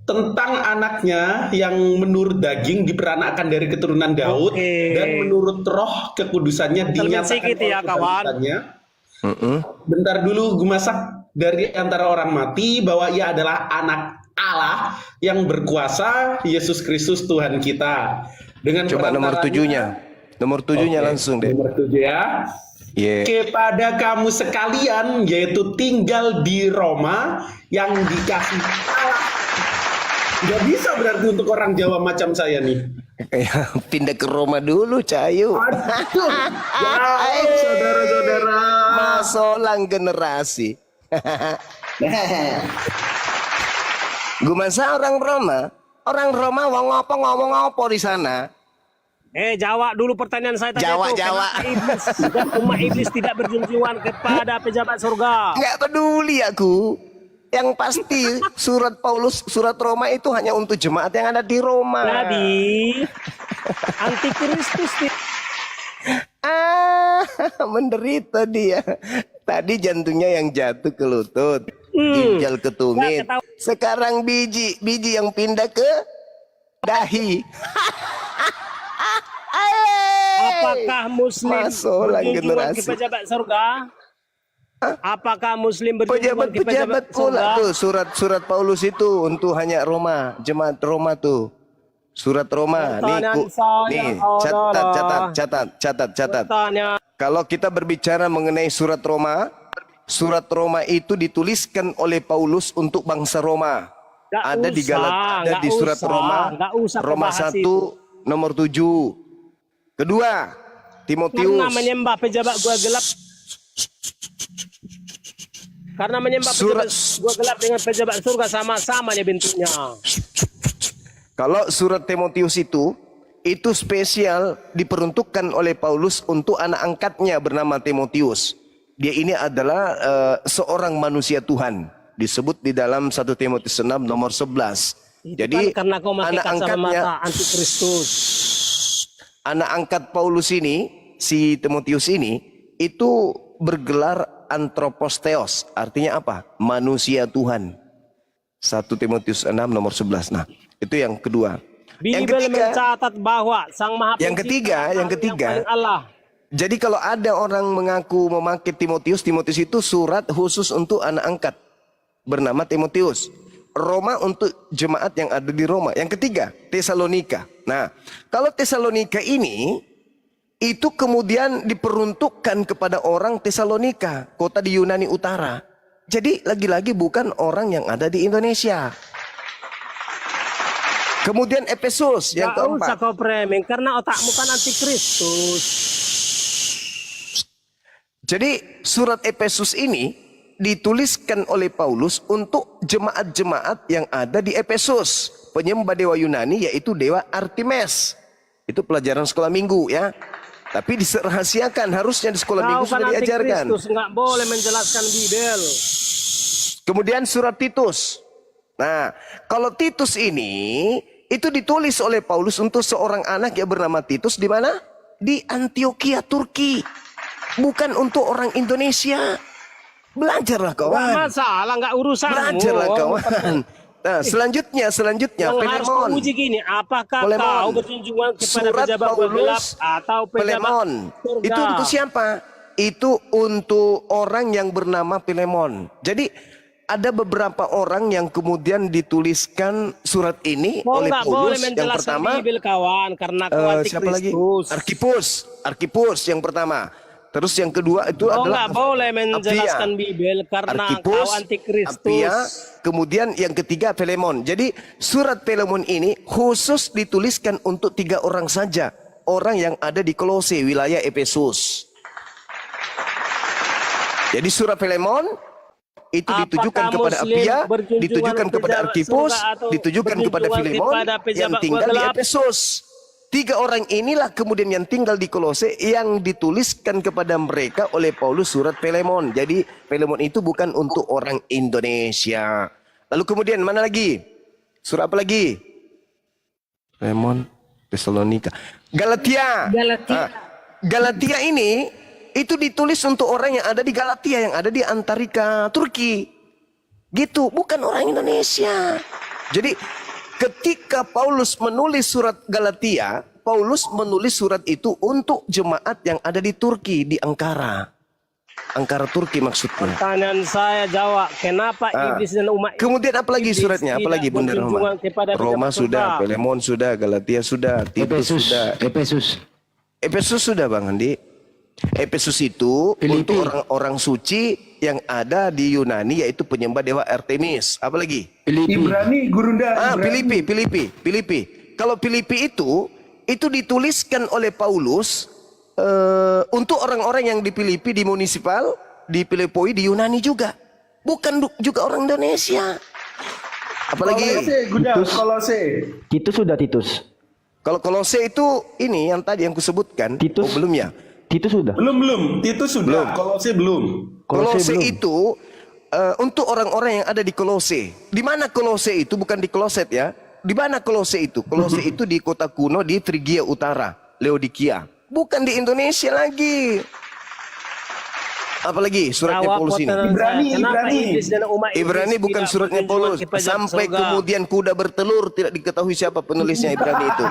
Tentang anaknya yang menurut daging diperanakan dari keturunan Daud dan menurut roh kekudusannya dinyatakan ya, kawan. kebangkitannya. Bentar dulu gue masak dari antara orang mati bahwa ia adalah anak Allah yang berkuasa, Yesus Kristus Tuhan kita. Dengan Coba nomor 7-nya. Nomor 7-nya langsung deh. Nomor 7 ya. Yeah. Kepada kamu sekalian yaitu tinggal di Roma yang dikasih Allah Nggak bisa berarti untuk orang Jawa macam saya nih. Ya, pindah ke Roma dulu, Cayu. Aduh, jauh saudara-saudara. Masolang generasi. Gumasa orang Roma ngomong apa di sana? Jawab dulu pertanyaan saya tadi Jawa, itu. Jawa. Kenapa iblis dan umat iblis tidak berjunjungan kepada pejabat surga? Nggak peduli aku. Yang pasti surat Paulus, surat Roma itu hanya untuk jemaat yang ada di Roma. Jadi antikristus Menderita dia. Tadi jantungnya yang jatuh ke lutut, ginjal ke tumit. Nggak ketahuan. Sekarang biji yang pindah ke dahi. apakah muslim Masolang berjunjungan ke generasi. pejabat surga? Apakah muslim berjunjungan ke Pejabat-pejabat pejabat surga? pula tuh surat Paulus itu untuk hanya Roma, jemaat Roma tuh. Surat Roma nih, Pertanyaan saya nih adalah- catat. Pertanyaan. Kalau kita berbicara mengenai surat Roma itu dituliskan oleh Paulus untuk bangsa Roma. Nggak Ada di usah, Galat, ada nggak di surat usah, Roma, nggak usah Roma kebahas 1 itu. nomor 7. Kedua, Timotius. Karena menyembah pejabat gua gelap. Karena menyembah Surat- pejabat gua gelap dengan pejabat surga sama-samanya bentuknya. Kalau surat Timotius itu spesial diperuntukkan oleh Paulus untuk anak angkatnya bernama Timotius. Dia ini adalah seorang manusia Tuhan. Disebut di dalam 1 Timotius 6 nomor 11. Itu Jadi kan karena kau pakai anak kacamata angkatnya, antikristus. anak angkat Paulus ini, si Timotius ini, itu bergelar antroposteos. Artinya apa? Manusia Tuhan. 1 Timotius 6 nomor 11. Nah, itu yang kedua. Yang Bibel ketiga, mencatat bahwa Sang Maha yang Pencipta ketiga, yang paling Allah. jadi kalau ada orang mengaku memakai Timotius itu surat khusus untuk anak angkat bernama Timotius. Roma untuk jemaat yang ada di Roma. Yang ketiga, Tesalonika. Nah, kalau Tesalonika ini itu kemudian diperuntukkan kepada orang Tesalonika, kota di Yunani Utara. Jadi lagi-lagi bukan orang yang ada di Indonesia. Kemudian Efesus yang Gak usah keempat. kau framing karena otakmu kan antikristus. Jadi surat Efesus ini dituliskan oleh Paulus untuk jemaat-jemaat yang ada di Efesus. Penyembah dewa Yunani yaitu dewa Artemis. Itu pelajaran sekolah minggu ya. Tapi dirahasiakan, harusnya di sekolah minggu Kau kan sudah diajarkan. antikristus, nggak boleh menjelaskan Bibel. Kemudian surat Titus. Nah, kalau Titus ini itu ditulis oleh Paulus untuk seorang anak yang bernama Titus di mana? Di Antioquia, Turki. Bukan untuk orang Indonesia. Belajarlah Nggak kawan. masalah, nggak urusanmu. Belajarlah kawan. Nah, selanjutnya Yang harus kau Filemon. uji gini, apakah Filemon. kau berjunjungan kepada Surat pejabat gua gelap Paulus, atau pejabat Filemon. surga? Itu untuk siapa? Itu untuk orang yang bernama Filemon. Jadi ada beberapa orang yang kemudian dituliskan surat ini Kau oleh nggak boleh Paulus. Yang menjelaskan pertama, Bibel kawan, karena kau siapa lagi? antikristus. Arkipus yang pertama. Terus yang kedua itu Kau adalah nggak boleh menjelaskan Apia. Bibel karena Arkipus, kau antikristus. Apia, kemudian yang ketiga Filemon. Jadi surat Filemon ini khusus dituliskan untuk 3 orang saja. Orang yang ada di Kolose, wilayah Efesus. Jadi surat Filemon itu ditujukan Apakah kepada Muslim Apia, berjunjungan ditujukan kepada pejabat Arkipus, surga atau ditujukan kepada berjunjungan Filemon kepada yang pejabat tinggal di gelap? Efesus. 3 orang inilah kemudian yang tinggal di Kolose yang dituliskan kepada mereka oleh Paulus surat Filemon. Jadi Filemon itu bukan untuk orang Indonesia. Lalu kemudian mana lagi? Surah apa lagi? Filemon, Tesalonika, Galatia. Galatia ini itu ditulis untuk orang yang ada di Galatia, yang ada di Antarika, Turki. Gitu, bukan orang Indonesia. Jadi ketika Paulus menulis surat Galatia, Paulus menulis surat itu untuk jemaat yang ada di Turki, di Ankara. Ankara Turki maksudnya. Pertanyaan saya jawab, kenapa iblis dan umat Kemudian apa lagi iblis suratnya? Apa tidak lagi Bunda berjunjungan Roma? kepada Roma pejabat sudah, surga? Filemon sudah, Galatia sudah, Titus sudah. Efesus. Efesus sudah Bang Andi. Efesus itu Filipi. untuk orang-orang suci yang ada di Yunani yaitu penyembah dewa Artemis. Apa lagi? Filipi. Ibrani, Gurunda. Filipi. Kalau Filipi itu dituliskan oleh Paulus untuk orang-orang yang di Filipi, di munisipal, di Filipoi, di Yunani juga. Bukan juga orang Indonesia. Apalagi Kolose. Titus sudah Titus. kalau Kolose itu ini yang tadi yang kusebutkan. Titus. Oh, belum ya? Titus sudah. Belum. Titus sudah. Kolose belum. Kolose belum. itu untuk orang-orang yang ada di Kolose. Di mana Kolose itu? Bukan di kloset ya. Di mana Kolose itu? Kolose itu di kota kuno di Frigia Utara, Laodikia. Bukan di Indonesia lagi. Apalagi suratnya Paulus ini. Ibrani bukan suratnya Paulus. Sampai kemudian kuda bertelur, tidak diketahui siapa penulisnya Ibrani itu.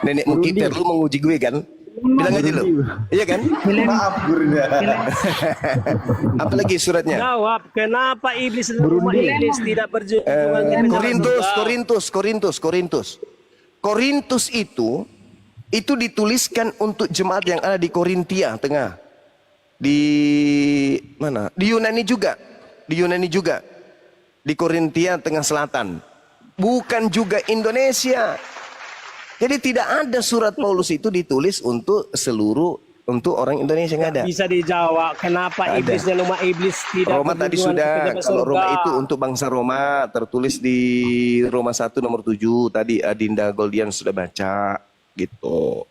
Nenek Mukiter, lu menguji gue kan? Bilang aja lu. Iya kan? Maaf, Gurunda. Apalagi suratnya? Jawab, kenapa iblis dan rumah iblis tidak berjumpa dengan Korintus itu dituliskan untuk jemaat yang ada di Korintia tengah. Di mana? Di Yunani juga. Di Korintia tengah selatan. Bukan juga Indonesia. Jadi tidak ada surat Paulus itu ditulis untuk orang Indonesia, nggak ada. Bisa dijawab kenapa Ada. iblis dan rumah iblis tidak Roma tadi berhubungan sudah. kepada Kalau surga. Roma itu untuk bangsa Roma, tertulis di Roma 1 nomor 7 tadi Adinda Goldian sudah baca gitu.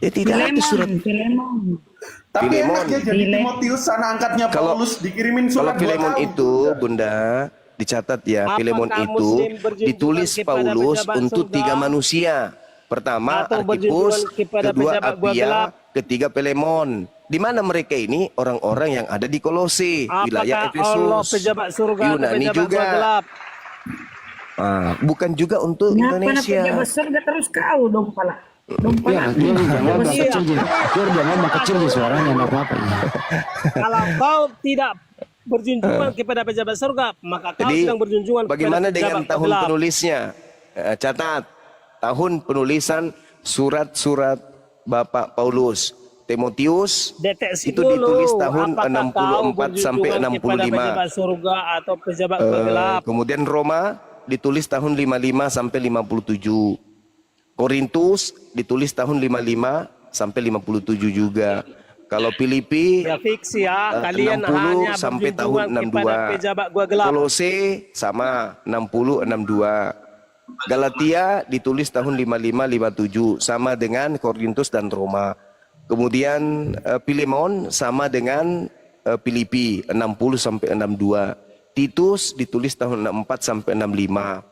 Ya tidak ada surat. Tapi Filemon. enaknya jadi Timotius, anak angkatnya Paulus, dikirimin Kalau surat buat Filemon kamu. itu, Bunda, dicatat ya, Apakah Filemon itu Muslim berjunjungan ditulis kepada Paulus pejabat untuk surga? 3 manusia. Pertama Atau Arkipus, berjunjungan kepada kedua pejabat gua Apia, gelap? ketiga Filemon. Di mana mereka ini? Orang-orang yang ada di Kolose, wilayah Apakah Allah Efesus, pejabat surga atau Yunani pejabat juga. gua gelap? Bukan juga untuk Kenapa Indonesia. pejabat surga terus kau dong pala? Ya, dia ngomong kecil je. Dia ngomong kecil je suaranya, enggak apa-apa. Kalau kau tidak berjunjungan kepada pejabat surga, maka kau Jadi sedang berjunjungan bagaimana kepada dengan pejabat tahun gelap. penulisnya? Catat tahun penulisan surat-surat Bapak Paulus. Timotius Deteksi itu dulu, ditulis tahun apakah kau 64 sampai berjunjungan kepada 65. pejabat surga atau pejabat gua gelap? Kemudian Roma ditulis tahun 55 sampai 57. Korintus ditulis tahun 55 sampai 57 juga. Kalau Filipi Ya fiksi ya, kalian 60 hanya sampai tahun berjunjungan kepada 62. pejabat gua gelap. Kolose sama 60 62. Galatia ditulis tahun 55 57 sama dengan Korintus dan Roma. Kemudian Filemon sama dengan Filipi 60 sampai 62. Titus ditulis tahun 64 sampai 65.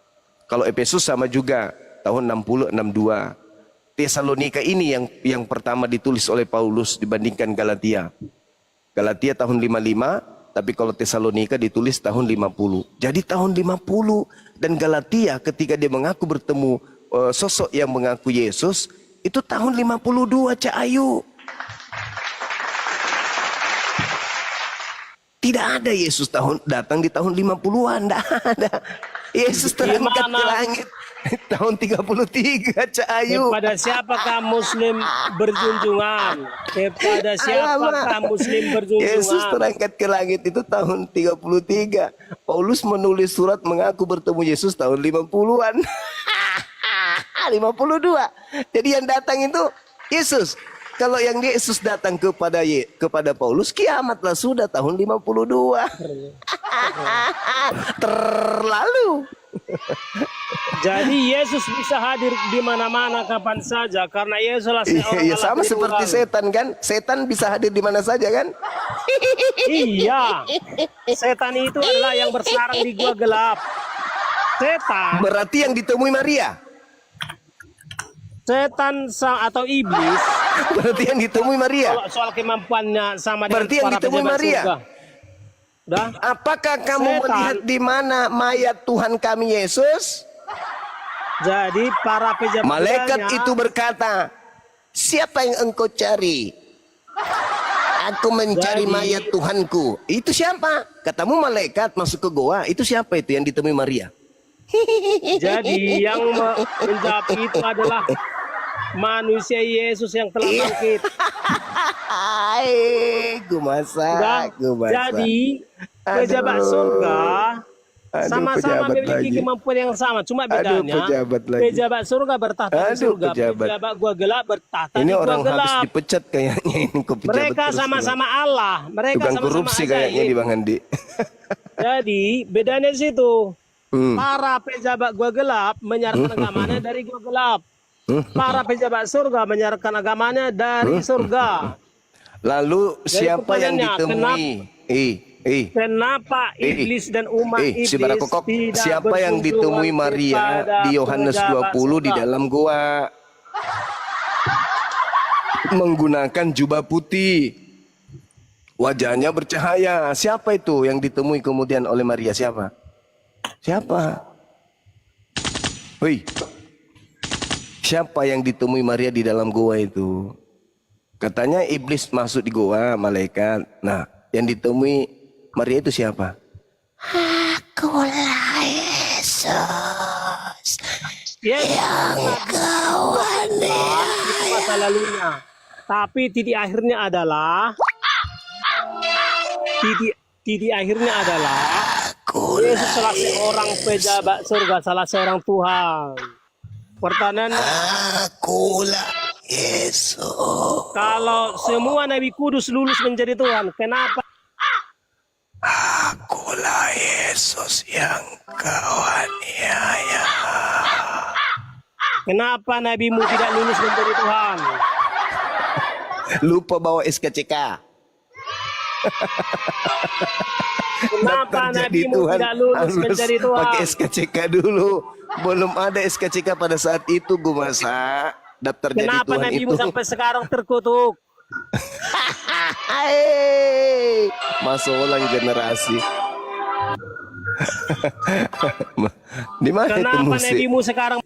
Kalau Efesus sama juga tahun 60 62. Tesalonika ini yang pertama ditulis oleh Paulus dibandingkan Galatia. Galatia tahun 55, tapi kalau Tesalonika ditulis tahun 50. Jadi tahun 50 dan Galatia ketika dia mengaku bertemu sosok yang mengaku Yesus itu tahun 52 Cak Ayu. Tidak ada Yesus datang di tahun 50-an, tidak ada. Yesus terangkat ke langit tahun 33 Cak Ayu. Kepada siapakah Muslim berjunjungan? Kepada siapakah Muslim berjunjungan? Yesus terangkat ke langit itu tahun 33. Paulus menulis surat mengaku bertemu Yesus tahun 50-an. 52. Jadi yang datang itu Yesus. Kalau yang Yesus datang kepada Paulus, kiamatlah sudah tahun 52. Terlalu. Jadi Yesus bisa hadir di mana-mana kapan saja karena Yesuslah seorang Iya, Allah sama tritunggal. seperti setan kan? Setan bisa hadir di mana saja kan? Iya. Setan itu adalah yang bersarang di gua gelap. Setan, Berarti yang ditemui Maria. atau iblis, Berarti yang ditemui Maria. kalau soal kemampuannya sama dengan Berarti yang para ditemui pejabat Maria. surga. Udah? Apakah kamu Setan. melihat di mana mayat Tuhan kami Yesus? Jadi para pejabat Malaikat surganya- itu berkata, siapa yang engkau cari? Aku mencari Jadi- mayat Tuhanku. Itu siapa? Katamu malaikat masuk ke goa. Itu siapa itu yang ditemui Maria? Jadi yang menjawab itu adalah manusia Yesus yang telah bangkit. Hai, gue masak, Udah. gue masak. Jadi pejabat surga Aduh, sama-sama pejabat memiliki lagi. kemampuan yang sama, cuma Aduh, bedanya pejabat lagi. pejabat surga bertahta di Aduh, surga, pejabat. gua gelap bertahta Ini di gua orang habis gelap. dipecat kayaknya ini kok pejabat Mereka terus, sama-sama Allah, Bang. mereka Tukang sama-sama korupsi kayaknya ajaib. di Bang Andi. Jadi bedanya di situ. Hmm. Para pejabat gua gelap menyiarkan agamanya dari gua gelap. Para pejabat surga menyiarkan agamanya dari surga. Lalu Jadi siapa yang pertanyaannya, ditemui? Kenapa iblis dan umat iblis Si Barakokok, tidak siapa yang ditemui berkunjungan Maria kepada di Yohanes pejabat 20 di surga? dalam gua? Menggunakan jubah putih. Wajahnya bercahaya. Siapa itu yang ditemui kemudian oleh Maria? Siapa? Siapa? Hei. Siapa yang ditemui Maria di dalam gua itu? Katanya iblis masuk di gua, malaikat. Nah, yang ditemui Maria itu siapa? Akulah Yesus. Yang itu masa lalunya. Tapi titik akhirnya adalah Yesus salah seorang pejabat surga, salah seorang Tuhan. Pertanyaan, Akulah Yesus. kalau semua Nabi Kudus lulus menjadi Tuhan, kenapa Akulah Yesus yang kau aniaya. kenapa Nabimu tidak lulus menjadi Tuhan? Lupa bawa SKCK. Kenapa Daftar jadi Nabimu Tuhan tidak lulus harus menjadi Tuhan? pakai SKCK dulu. Belum ada SKCK pada saat itu gue masa daftar jadi Kenapa Tuhan Nabimu itu. sampai sekarang terkutuk? Hai, masuk ulang generasi. Di mana itu Kenapa musik? Nabimu sekarang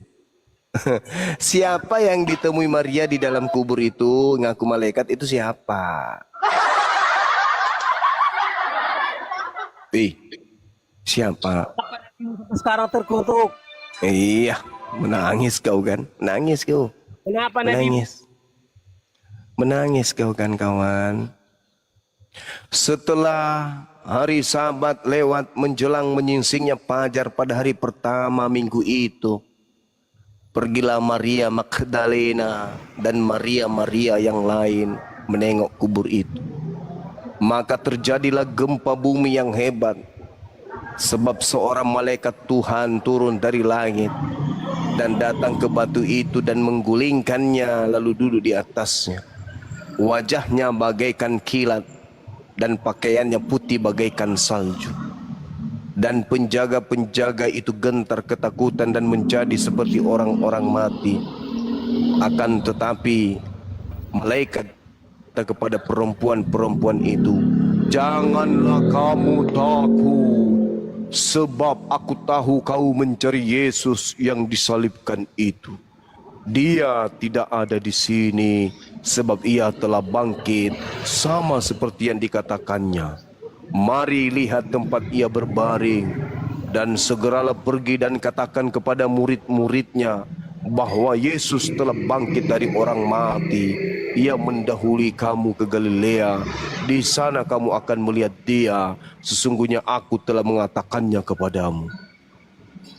Siapa yang ditemui Maria di dalam kubur itu ngaku malaikat itu siapa? Siapa? sekarang terkutuk? Iya, menangis kau kan? Menangis kau. Kenapa Nabimu? Menangis. Menangis kau kan kawan. Setelah hari Sabat lewat menjelang menyingsingnya fajar pada hari pertama minggu itu, pergilah Maria Magdalena dan Maria yang lain menengok kubur itu. Maka terjadilah gempa bumi yang hebat, sebab seorang malaikat Tuhan turun dari langit dan datang ke batu itu dan menggulingkannya lalu duduk di atasnya. Wajahnya bagaikan kilat dan pakaiannya putih bagaikan salju. Dan penjaga-penjaga itu gentar ketakutan dan menjadi seperti orang-orang mati. Akan tetapi malaikat kata kepada perempuan-perempuan itu, "Janganlah kamu takut, sebab aku tahu kau mencari Yesus yang disalibkan itu. Dia tidak ada di sini, sebab ia telah bangkit sama seperti yang dikatakannya. Mari lihat tempat ia berbaring, dan segeralah pergi dan katakan kepada murid-muridnya bahwa Yesus telah bangkit dari orang mati. Ia mendahului kamu ke Galilea. Di sana kamu akan melihat dia. Sesungguhnya aku telah mengatakannya kepadamu."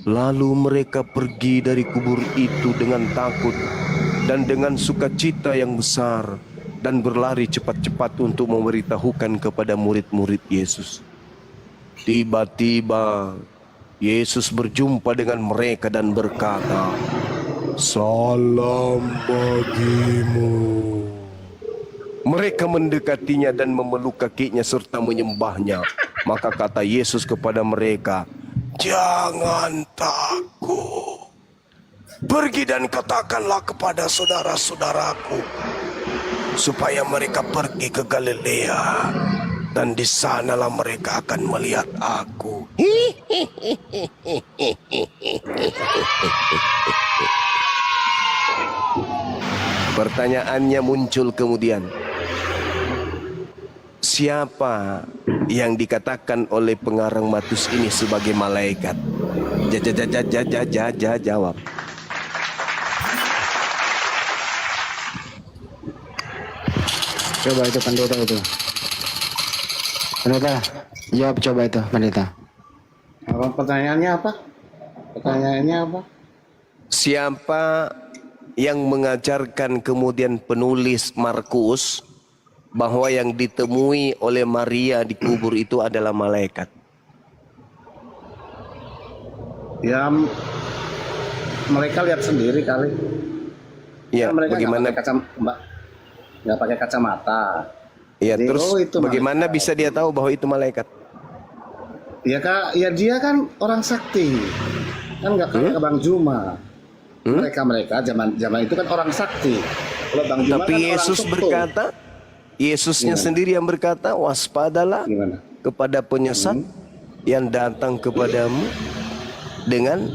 Lalu mereka pergi dari kubur itu dengan takut dan dengan sukacita yang besar, dan berlari cepat-cepat untuk memberitahukan kepada murid-murid Yesus. Tiba-tiba Yesus berjumpa dengan mereka dan berkata, "Salam bagimu." Mereka mendekatinya dan memeluk kakinya serta menyembahnya. Maka kata Yesus kepada mereka, "Jangan takut. Pergi dan katakanlah kepada saudara-saudaraku supaya mereka pergi ke Galilea, dan di sanalah mereka akan melihat aku." Pertanyaannya muncul kemudian, siapa yang dikatakan oleh pengarang Matius ini sebagai malaikat? Jawab. Coba itu pendeta itu. Pendeta, jawab coba itu pendeta. Apa pertanyaannya apa? Pertanyaannya apa? Siapa yang mengajarkan kemudian penulis Markus bahwa yang ditemui oleh Maria di kubur itu adalah malaikat? Ya mereka lihat sendiri kali. Ya, Kan mereka bagaimana? nggak pakai kacamata. Ya, Jadi, terus itu bagaimana malaikat. bisa dia tahu bahwa itu malaikat? Ya kak, ya dia kan orang sakti, kan nggak kayak Bang Juma. Mereka zaman itu kan orang sakti. Kalau Bang Juma Tapi kan orang Yesus sekutu. berkata, Yesusnya sendiri yang berkata, waspadalah Gimana? kepada penyesat yang datang kepadamu dengan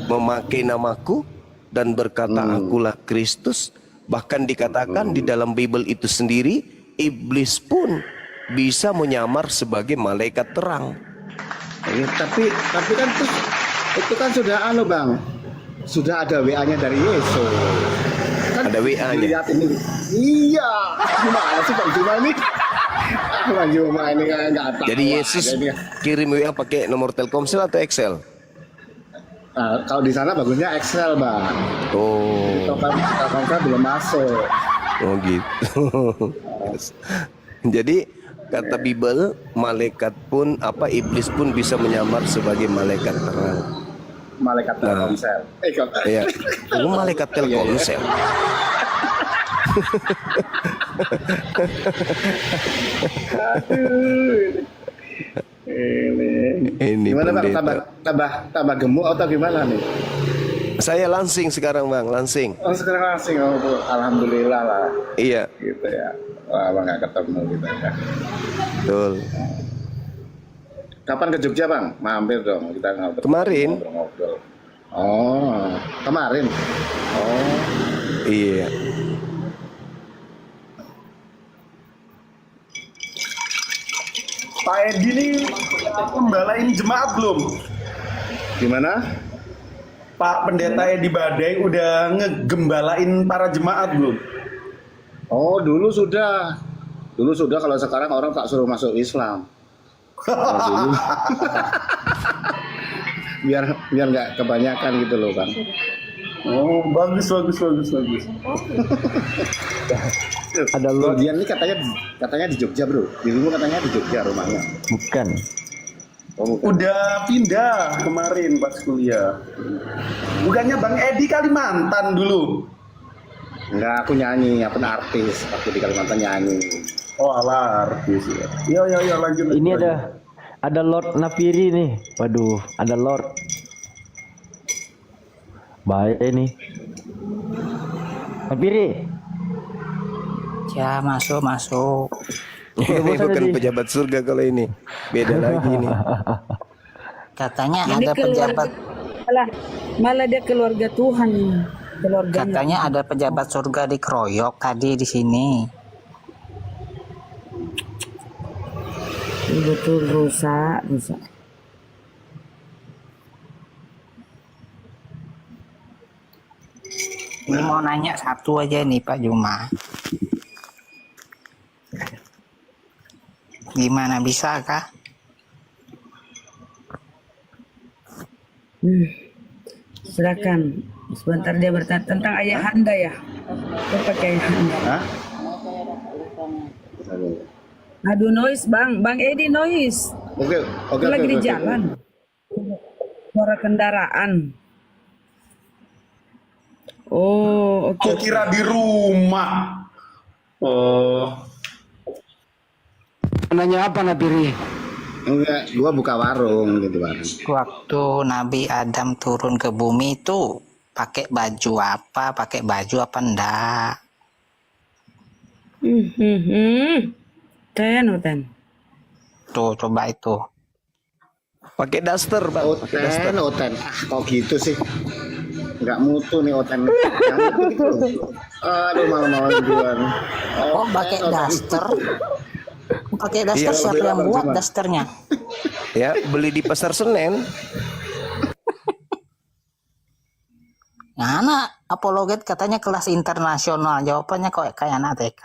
memakai namaku dan berkata akulah Kristus. Bahkan dikatakan di dalam Bible itu sendiri, iblis pun bisa menyamar sebagai malaikat terang. Ya, tapi kan itu kan sudah Bang, sudah ada WA-nya dari Yesus. Kan Ada WA-nya? lihat ini. Iya, gimana sih Bang Juma ini? Bang Juma ini kan nggak tahu. Jadi Yesus aja dia. kirim WA pakai nomor Telkomsel atau Excel? Nah, kalau di sana bagusnya Excel, Bang. Oh, Telkomsel belum masuk. oh gitu. Jadi kata Bible, malaikat pun iblis pun bisa menyamar sebagai malaikat terang. Malaikat Telkomsel. Ya, itu malaikat Telkomsel. Ini Gimana Bang? pendeta. Tambah gemuk atau gimana nih? Saya langsing sekarang Bang, langsing. Oh sekarang langsing, Bu. Alhamdulillah lah. Iya, Gitu ya. Wah, Bang nggak ketemu gitu ya. betul. Kapan ke Jogja Bang? Mampir dong kita ngobrol. Kemarin. Ngobrol. Oh, kemarin. Oh, Iya. Pak Edi ini gembalain jemaat belum? gimana? Pak Pendeta Edi Badai udah ngegembalain para jemaat belum? Oh, dulu sudah. Dulu sudah, kalau sekarang orang tak suruh masuk Islam. Kalau dulu. biar nggak kebanyakan gitu loh, Bang. Oh, bagus. Ada lot. Dia ini katanya di Jogja, Bro. Dulu katanya di Jogja rumahnya. Bukan. Oh, bukan. Udah pindah kemarin pas kuliah. Bukannya Bang Edi Kalimantan dulu? Enggak, aku nyanyi, aku artis. Aku di Kalimantan nyanyi. Oh, alah artis ya. Iya, lanjut. Ini ada Lord Napiri nih. Waduh, ada Lord. Baik ini. Napiri. Ya, masuk. Ini bukan pejabat surga kalau ini. Beda lagi ini. Katanya Ini ada pejabat, malah dia keluarga Tuhan. Keluarganya. katanya ada pejabat surga dikeroyok tadi di sini. Betul rusak. Ini mau nanya satu aja nih Pak Juma. Gimana, bisa kah? Silakan. Sebentar dia bertanya tentang ayahanda ya. Dia pakai ayahanda. Hah? Aduh noise Bang Edi noise. Oke. Lagi di jalan. Suara kendaraan. Oh, oke. Aku kira di rumah. Oh, Nanya apa Napiri? Enggak, gua buka warung gitu, Bang. Waktu Nabi Adam turun ke bumi itu pakai baju apa? Pakai baju apa enggak? Ten. Tuh, coba itu. Pakai daster, Bang. Pakai daster. Oten. Kok gitu sih? Enggak mutu nih Oten. Nggak mutu gitu. Aduh, malam-malam duluan. Oh, pakai daster. Pakai daster, Iya, siapa yang Bang buat Juma. dasternya? Ya, beli di Pasar Senen. Nah, anak apologet katanya kelas internasional. Jawabannya kok kayak anak TK.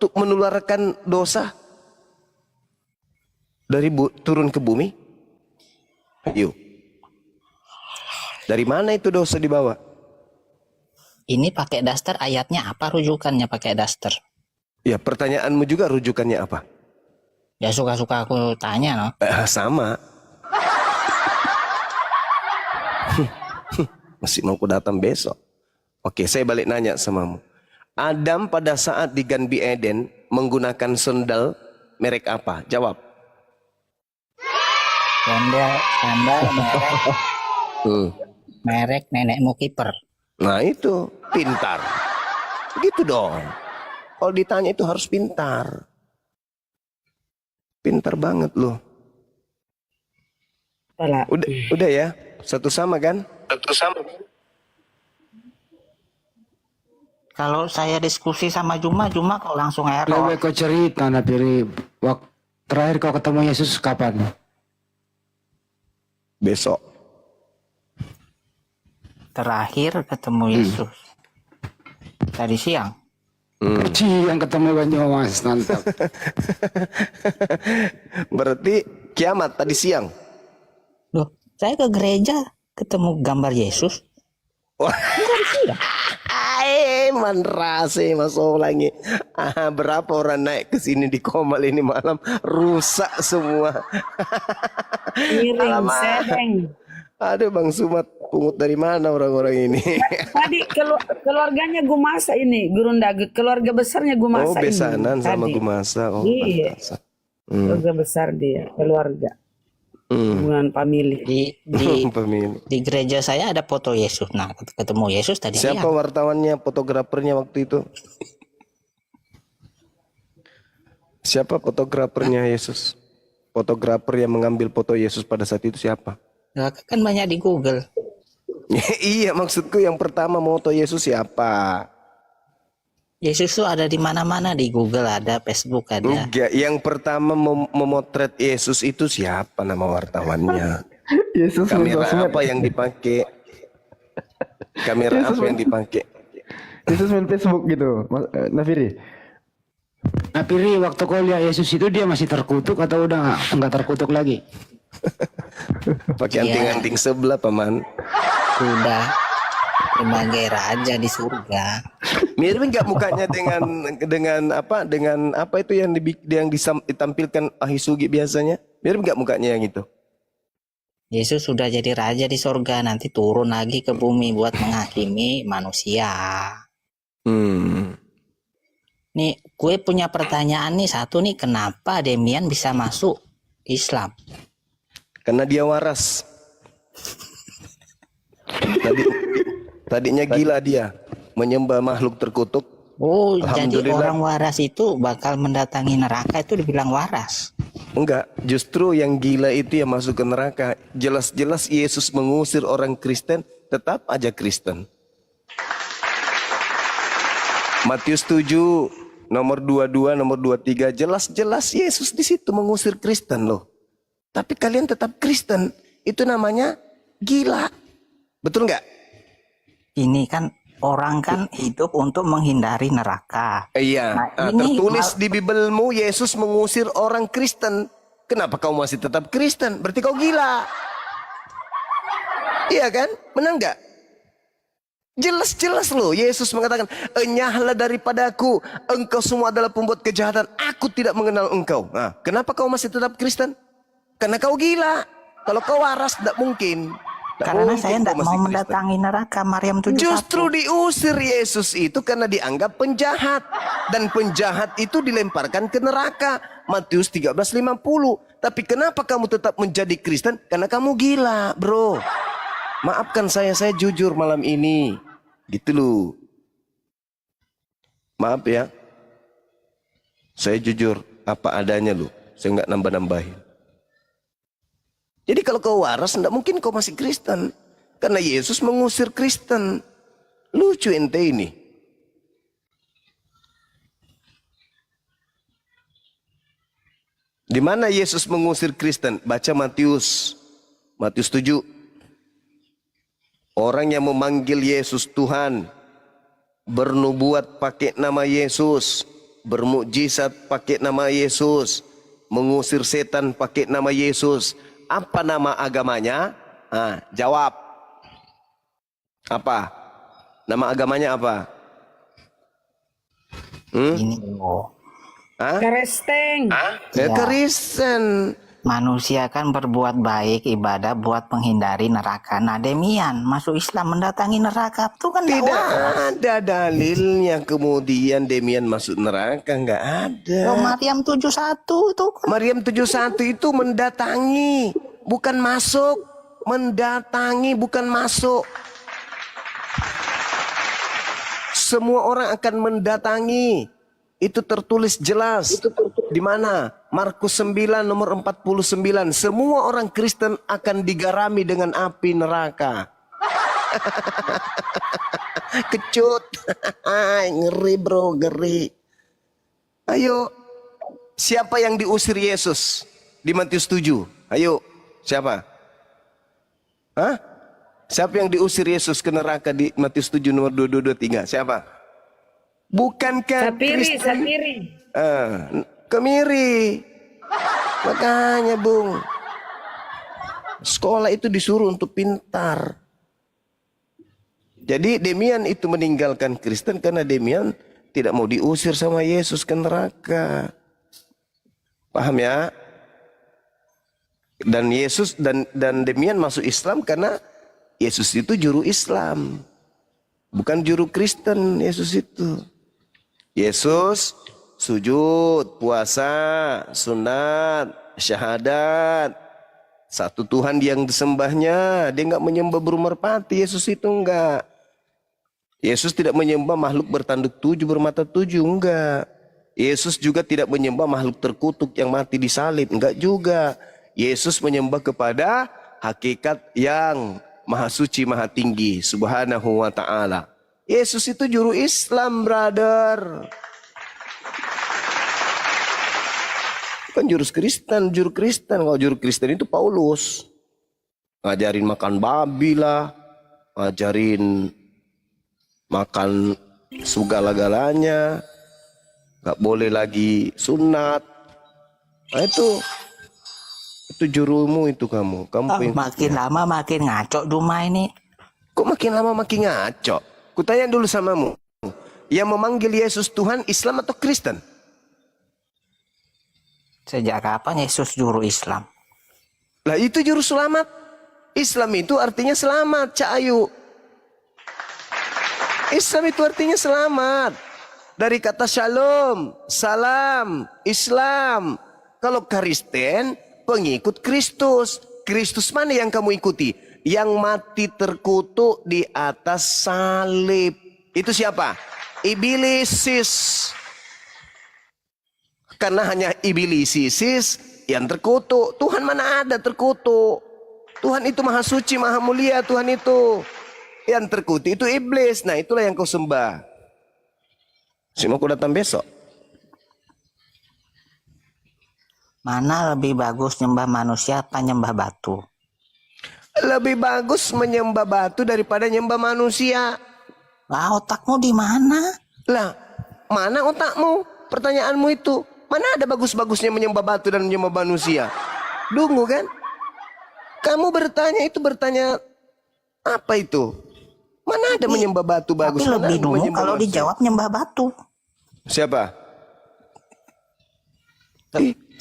untuk menularkan dosa dari turun ke bumi? Yuk. Dari mana itu dosa dibawa? Ini pakai daster ayatnya apa rujukannya pakai daster? Ya, pertanyaanmu juga rujukannya apa? Ya suka-suka aku tanya no. Sama. Masih mau ku datang besok. Oke, saya balik nanya samamu. Adam pada saat di Ganbi Eden menggunakan sendal merek apa? Jawab. Sandal merek. Merek nenekmu kiper. Nah itu, pintar. Gitu dong. Kalau ditanya itu harus pintar. Pintar banget loh. Udah ya? Satu sama kan? Satu sama. Kalau saya diskusi sama Juma kok langsung error. Lebih kau cerita Napiri, waktu terakhir kau ketemu Yesus kapan? Besok. Terakhir ketemu Yesus tadi siang. Yang ketemu Banyumas, mantap. Berarti kiamat tadi siang. Loh, saya ke gereja ketemu gambar Yesus. Wah. Manrase masuk lagi. Berapa orang naik ke sini di Komal ini malam rusak semua. Miring, sedeng. Aduh Bang Sumat, pungut dari mana orang-orang ini? Tadi keluarganya Gumasa ini, Gurunda, keluarga besarnya Gumasa ini. Besanan sama Tadi. Gumasa. Iya. Keluarga besar dia, keluarga. Hubungan family. Di gereja saya ada foto Yesus. Nah, ketemu Yesus tadi Siapa siang. wartawannya, fotografernya waktu itu? Siapa fotografernya Yesus? Fotografer yang mengambil foto Yesus pada saat itu siapa? Nah, kan banyak di Google. Iya, maksudku yang pertama foto Yesus siapa? Yesus tuh ada di mana-mana, di Google ada, Facebook ada. Enggak, yang pertama memotret Yesus itu siapa nama wartawannya? Yesus Kamera apa yang dipakai? Kamera apa yang dipakai? Yesus main Facebook gitu, Nafiri. Napiri, waktu kau lihat Yesus itu dia masih terkutuk atau udah nggak terkutuk lagi? Pakai anting-anting sebelah paman. Sudah sebagai raja di surga. Mirip nggak mukanya dengan apa itu yang ditampilkan Ahisugi biasanya? Mirip nggak mukanya yang itu? Yesus sudah jadi raja di surga, nanti turun lagi ke bumi buat menghakimi manusia. Nih, gue punya pertanyaan nih satu nih, kenapa Demian bisa masuk Islam? Karena dia waras. Tadinya gila dia, menyembah makhluk terkutuk. Oh, jadi orang waras itu bakal mendatangi neraka itu dibilang waras. Enggak, justru yang gila itu yang masuk ke neraka. Jelas-jelas Yesus mengusir orang Kristen, tetap aja Kristen. Matius 7 nomor 22, nomor 23, jelas-jelas Yesus di situ mengusir Kristen loh. Tapi kalian tetap Kristen, itu namanya gila. Betul nggak? Ini kan orang kan hidup untuk menghindari neraka. Iya, tertulis di Bibelmu Yesus mengusir orang Kristen. Kenapa kau masih tetap Kristen? Berarti kau gila. Iya kan? Menang nggak? Jelas-jelas loh Yesus mengatakan, enyahlah daripadaku, engkau semua adalah pembuat kejahatan, aku tidak mengenal engkau. Nah, kenapa kau masih tetap Kristen? Karena kau gila. Kalau kau waras tidak mungkin. Karena saya tidak mau mendatangi neraka. Maryam 7:1. Justru diusir Yesus itu karena dianggap penjahat. Dan penjahat itu dilemparkan ke neraka. Matius 13:50. Tapi kenapa kamu tetap menjadi Kristen? Karena kamu gila bro. Maafkan saya jujur malam ini. Gitu loh. Maaf ya. Saya jujur apa adanya loh. Saya nggak nambah-nambahin. Jadi kalau kau waras, tidak mungkin kau masih Kristen. Karena Yesus mengusir Kristen. Lucu ente ini. Di mana Yesus mengusir Kristen? Baca Matius 7. Orang yang memanggil Yesus Tuhan, bernubuat pakai nama Yesus, bermukjizat pakai nama Yesus, mengusir setan pakai nama Yesus. Apa nama agamanya? Jawab. Apa? Nama agamanya apa? Ini loh. Kristen. Kristen. Manusia kan berbuat baik ibadah buat menghindari neraka. Nah Demian masuk Islam mendatangi neraka itu kan Tidak waras. ada dalilnya kemudian Demian masuk neraka, nggak ada. Loh, Maryam 71 itu kan. Maryam 71 itu mendatangi, bukan masuk. Mendatangi, bukan masuk. Semua orang akan mendatangi. Itu tertulis jelas. Di mana? Markus 9 nomor 49. Semua orang Kristen akan digarami dengan api neraka. Kecut. Ngeri bro, ngeri. Ayo. Siapa yang diusir Yesus di Matius 7? Ayo. Siapa? Hah? Siapa yang diusir Yesus ke neraka di Matius 7 nomor 22, 23? Siapa? Bukankah Sapiri. kemiri. Makanya Bung, sekolah itu disuruh untuk pintar. Jadi Demian itu meninggalkan Kristen karena Demian tidak mau diusir sama Yesus ke neraka. Paham ya? Dan Yesus dan Demian masuk Islam karena Yesus itu juru Islam, bukan juru Kristen. Yesus itu, Yesus sujud, puasa, sunat, syahadat, satu Tuhan yang disembahnya. Dia nggak menyembah burung merpati. Yesus itu enggak. Yesus tidak menyembah makhluk bertanduk 7 bermata 7, enggak. Yesus juga tidak menyembah makhluk terkutuk yang mati di salib, enggak juga. Yesus menyembah kepada hakikat yang maha suci, maha tinggi, subhanahu wa ta'ala. Yesus itu juru Islam, brother. Bukan juru Kristen. Kalau juru Kristen itu Paulus. Ngajarin makan babi lah. Ngajarin makan segala-galanya. Gak boleh lagi sunat. Nah itu jurumu itu kamu. Makin lama makin ngaco Duma ini. Kok makin lama makin ngaco? Kutanya dulu samamu. Yang memanggil Yesus Tuhan Islam atau Kristen? Sejak kapan Yesus juru Islam? Lah itu juru selamat. Islam itu artinya selamat, Cak Ayu. Islam itu artinya selamat. Dari kata shalom, salam, Islam. Kalau Kristen, pengikut Kristus. Kristus mana yang kamu ikuti? Yang mati terkutuk di atas salib. Itu siapa? Ibilisis. Karena hanya ibilisis yang terkutuk. Tuhan mana ada terkutuk? Tuhan itu maha suci, maha mulia. Tuhan itu yang terkutuk itu iblis. Nah itulah yang kau sembah. Mau aku datang besok. Mana lebih bagus nyembah manusia apa nyembah batu? Lebih bagus menyembah batu daripada nyembah manusia. Lah otakmu di mana? Lah, mana otakmu? Pertanyaanmu itu. Mana ada bagus-bagusnya menyembah batu dan menyembah manusia? Dungu kan? Kamu bertanya apa itu? Mana ada menyembah batu bagus? Tapi lebih dungu kalau manusia? dijawab nyembah batu. Siapa?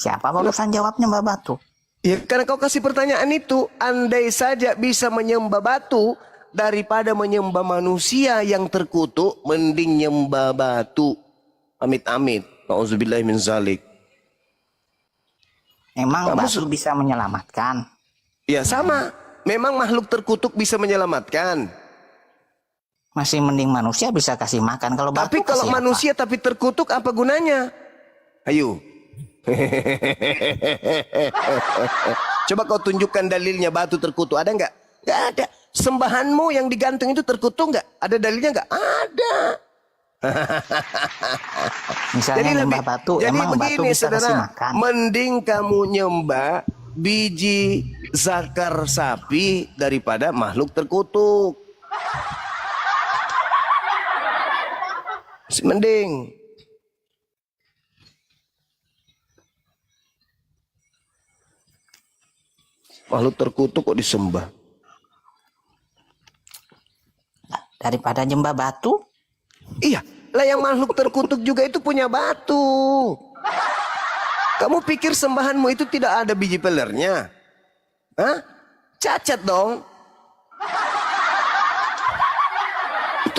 Siapa barusan jawab nyembah batu? Ya karena kau kasih pertanyaan itu. Andai saja bisa menyembah batu daripada menyembah manusia yang terkutuk, mending nyembah batu. Amit-amit. Nauzubillahi min zalik. Emang batu bisa menyelamatkan? Ya sama. Memang makhluk terkutuk bisa menyelamatkan. Masih mending manusia bisa kasih makan. Kalau batu Tapi kalau manusia tapi terkutuk apa gunanya? Ayo. Coba kau tunjukkan dalilnya batu terkutuk. Ada nggak? Nggak ada. Sembahanmu yang digantung itu terkutuk nggak? Ada dalilnya nggak? Ada. Misalnya nyembah batu, jadi emang batu begini, bisa kasih saudara, makan? mending kamu nyembah biji zakar sapi daripada makhluk terkutuk. Mending. Makhluk terkutuk kok disembah. Daripada nyembah batu. Iya, lah yang makhluk terkutuk juga itu punya batu. Kamu pikir sembahanmu itu tidak ada biji pelernya? Hah? Cacat dong.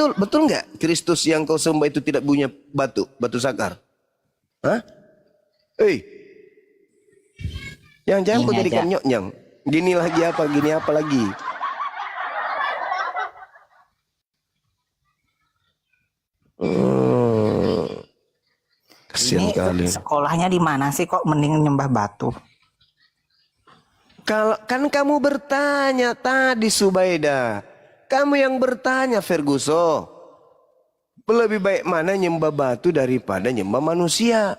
Betul nggak Kristus yang kau sembah itu tidak punya batu sakar? Hah? Yang jangan kau jadikan nyok-nyang. Gini apa lagi? Kasian Ini kali. sekolahnya di mana sih kok mending nyembah batu? Kalau kan kamu bertanya tadi Subaida, kamu yang bertanya Ferguson, lebih baik mana nyembah batu daripada nyembah manusia.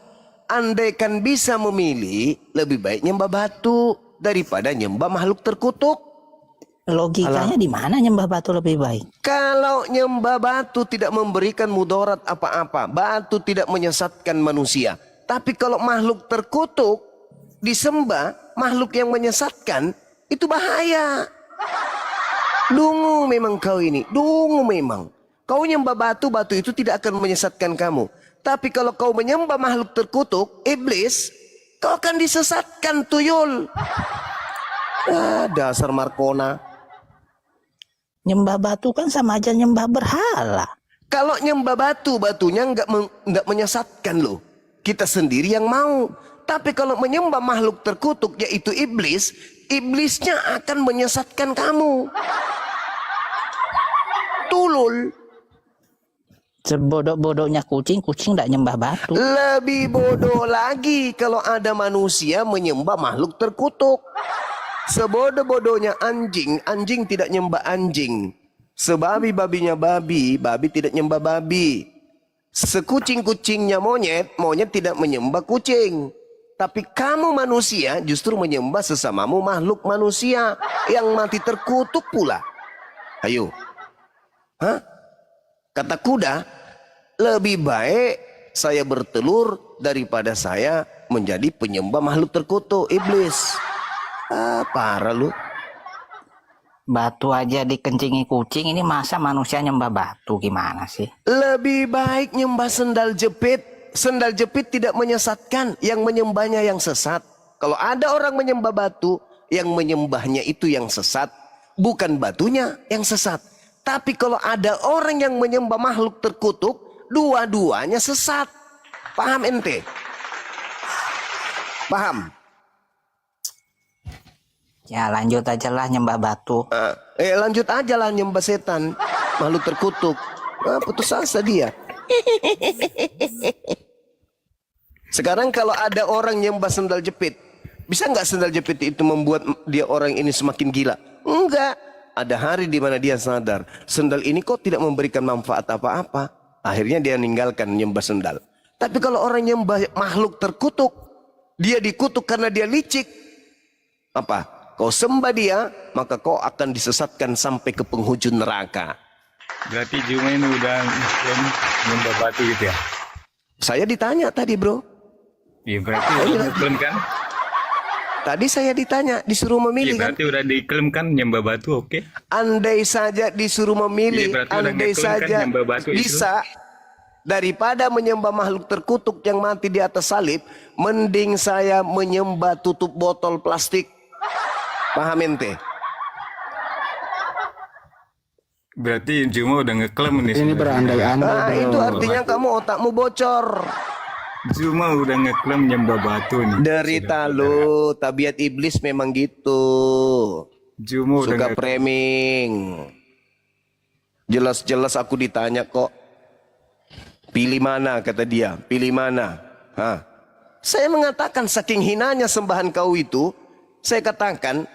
Andaikan bisa memilih, lebih baik nyembah batu daripada nyembah makhluk terkutuk. Logikanya di mana nyembah batu lebih baik? Kalau nyembah batu tidak memberikan mudarat apa-apa, batu tidak menyesatkan manusia. Tapi kalau makhluk terkutuk disembah, makhluk yang menyesatkan, itu bahaya. Dungu memang kau ini, dungu memang. Kau nyembah batu, batu itu tidak akan menyesatkan kamu. Tapi kalau kau menyembah makhluk terkutuk, iblis, kau akan disesatkan, tuyul. Dasar Markona. Nyembah batu kan sama aja nyembah berhala. Kalau nyembah batu, batunya nggak menyesatkan loh. Kita sendiri yang mau. Tapi kalau menyembah makhluk terkutuk yaitu iblis, iblisnya akan menyesatkan kamu. Tulul. Sebodoh-bodohnya kucing tidak nyembah batu. Lebih bodoh lagi kalau ada manusia menyembah makhluk terkutuk. Sebodoh-bodohnya anjing, anjing tidak nyembah anjing. Sebabi-babinya babi, babi tidak nyembah babi. Sekucing-kucingnya monyet, monyet tidak menyembah kucing. Tapi kamu manusia justru menyembah sesamamu makhluk manusia yang mati terkutuk pula. Ayo. Hah? Kata kuda, lebih baik saya bertelur daripada saya menjadi penyembah makhluk terkutuk, iblis. Parah lu. Batu aja dikencingi kucing, ini masa manusia nyembah batu, gimana sih? Lebih baik nyembah sendal jepit. Sendal jepit tidak menyesatkan, yang menyembahnya yang sesat. Kalau ada orang menyembah batu, yang menyembahnya itu yang sesat, bukan batunya yang sesat. Tapi kalau ada orang yang menyembah makhluk terkutuk, dua-duanya sesat. Paham ente? Paham? Ya lanjut aja lah nyembah batu. Lanjut aja lah nyembah setan, makhluk terkutuk. Putus asa dia. Sekarang kalau ada orang nyembah sendal jepit, bisa nggak sendal jepit itu membuat dia orang ini semakin gila? Enggak. Ada hari di mana dia sadar, sendal ini kok tidak memberikan manfaat apa-apa. Akhirnya dia meninggalkan nyembah sendal. Tapi kalau orang nyembah makhluk terkutuk, dia dikutuk karena dia licik. Apa? Kau sembah dia, maka kau akan disesatkan sampai ke penghujung neraka. Berarti Juma ini udah nyembah batu gitu ya? Saya ditanya tadi, bro. Iya, berarti udah diklaim kan? Tadi saya ditanya, disuruh memilih kan? Berarti udah diklaim kan nyembah batu, oke? Andai saja disuruh memilih, andai saja bisa, daripada menyembah makhluk terkutuk yang mati di atas salib, mending saya menyembah tutup botol plastik. Paham ente? Berarti Juma udah ngeklaim nih. Ini berandai-andai. Itu artinya kamu otakmu bocor. Juma udah ngeklaim nyembah batu nih. Derita lu, tabiat iblis memang gitu. Juma suka framing. Jelas-jelas aku ditanya kok. Pilih mana kata dia, pilih mana. Saya mengatakan saking hinanya sembahan kau itu, saya katakan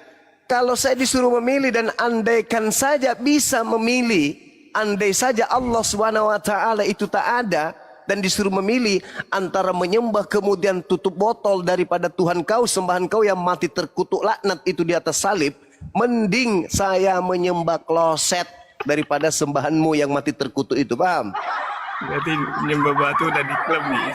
kalau saya disuruh memilih dan andaikan saja bisa memilih, andai saja Allah SWT itu tak ada dan disuruh memilih antara menyembah kemudian tutup botol daripada Tuhan kau, sembahan kau yang mati terkutuk laknat itu di atas salib, mending saya menyembah kloset daripada sembahanmu yang mati terkutuk itu, paham? Berarti nyembah batu udah diklaim nih.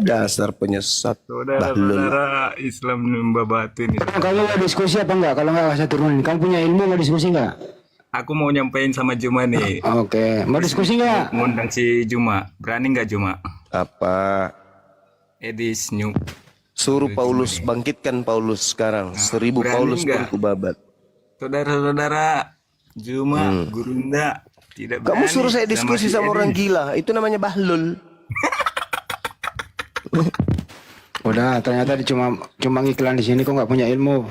Dasar penyesat. Bahlul. Saudara-saudara Islam nyembah batu ini. Kalau nggak diskusi apa enggak? Kalau nggak saya turunin. Kamu punya ilmu nggak diskusi nggak? Aku mau nyampein sama Juma nih. Oke, mau diskusi nggak? Ngundang si Juma. Berani nggak Juma? Apa? Edis New. Suruh Paulus, bangkitkan Paulus sekarang. 1000 berani Paulus pun nggak? kubabat. Saudara-saudara Juma, Gurunda tidak Kamu berani suruh saya diskusi si sama orang Edis. gila. Itu namanya bahlul. Udah, ternyata dia cuma iklan di sini kok nggak punya ilmu.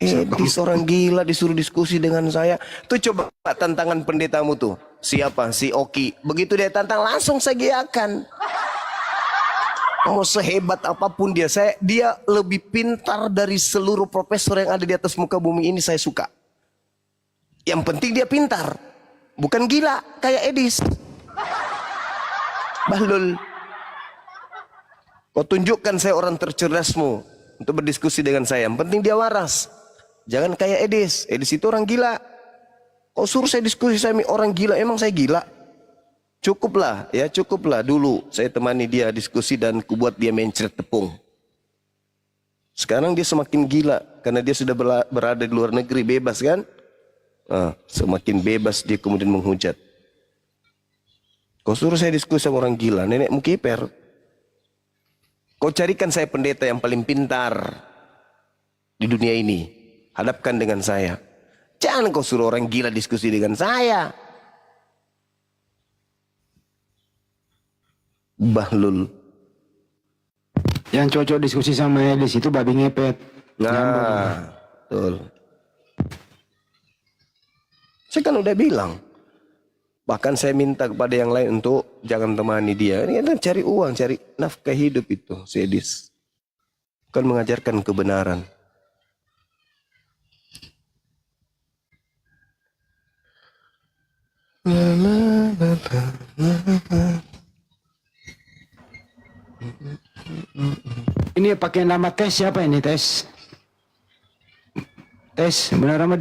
Edis orang gila disuruh diskusi dengan saya. Tuh coba tantangan pendetamu tuh. Siapa? Si Oki. Begitu dia tantang langsung saya giakan. Mau sehebat apapun dia lebih pintar dari seluruh profesor yang ada di atas muka bumi ini, saya suka. Yang penting dia pintar. Bukan gila kayak Edis. Bahlul. Kau tunjukkan saya orang tercerdasmu untuk berdiskusi dengan saya. Yang penting dia waras. Jangan kayak Edis. Edis itu orang gila. Kau suruh saya diskusi sama orang gila, emang saya gila? Cukuplah, ya cukuplah dulu saya temani dia diskusi dan kubuat dia mencret tepung. Sekarang dia semakin gila karena dia sudah berada di luar negeri bebas kan? Semakin bebas dia kemudian menghujat. Kau suruh saya diskusi sama orang gila, nenekmu kiper. Kau carikan saya pendeta yang paling pintar di dunia ini. Hadapkan dengan saya. Jangan kau suruh orang gila diskusi dengan saya. Bahlul. Yang cocok diskusi sama Edis itu babi ngepet. Nah, betul. Saya kan udah bilang. Bahkan saya minta kepada yang lain untuk jangan temani dia. Ini kan cari uang, cari nafkah hidup itu, si Edis. Bukan mengajarkan kebenaran. Ini pakai nama tes siapa ini tes? Tes benar sama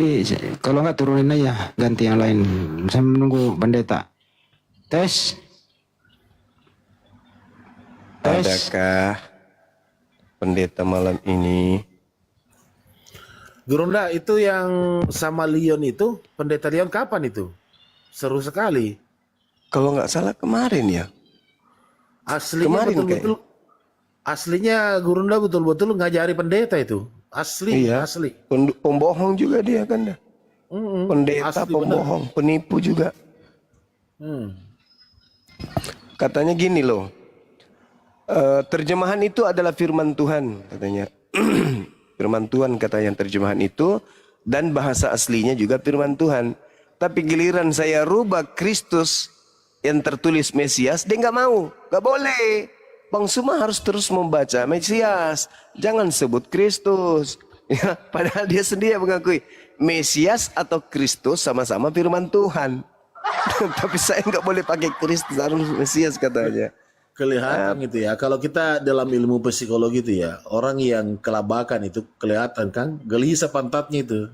kalau nggak turunin aja ganti yang lain. Saya menunggu pendeta. Tes. Adakah pendeta malam ini? Gurunda itu yang sama Leon itu, pendeta Leon kapan itu? Seru sekali. Kalau nggak salah kemarin ya. Aslinya Kemarin betul-betul. Aslinya Gurunda betul-betul ngajari pendeta itu. Asli, Iya. asli. Pembohong juga dia kan dah. Pendeta asli pembohong, penipu juga. Katanya gini loh. Terjemahan itu adalah firman Tuhan katanya. Firman Tuhan katanya terjemahan itu dan bahasa aslinya juga firman Tuhan. Tapi giliran saya rubah Kristus yang tertulis Mesias, dia nggak mau, nggak boleh. Bang Suma harus terus membaca Mesias, jangan sebut Kristus. Ya, padahal dia sendiri mengakui Mesias atau Kristus sama-sama firman Tuhan. Tapi saya nggak boleh pakai Kristus, harus Mesias katanya. Kelihatan gitu ya. Kalau kita dalam ilmu psikologi itu ya, orang yang kelabakan itu kelihatan kan, gelisah pantatnya itu.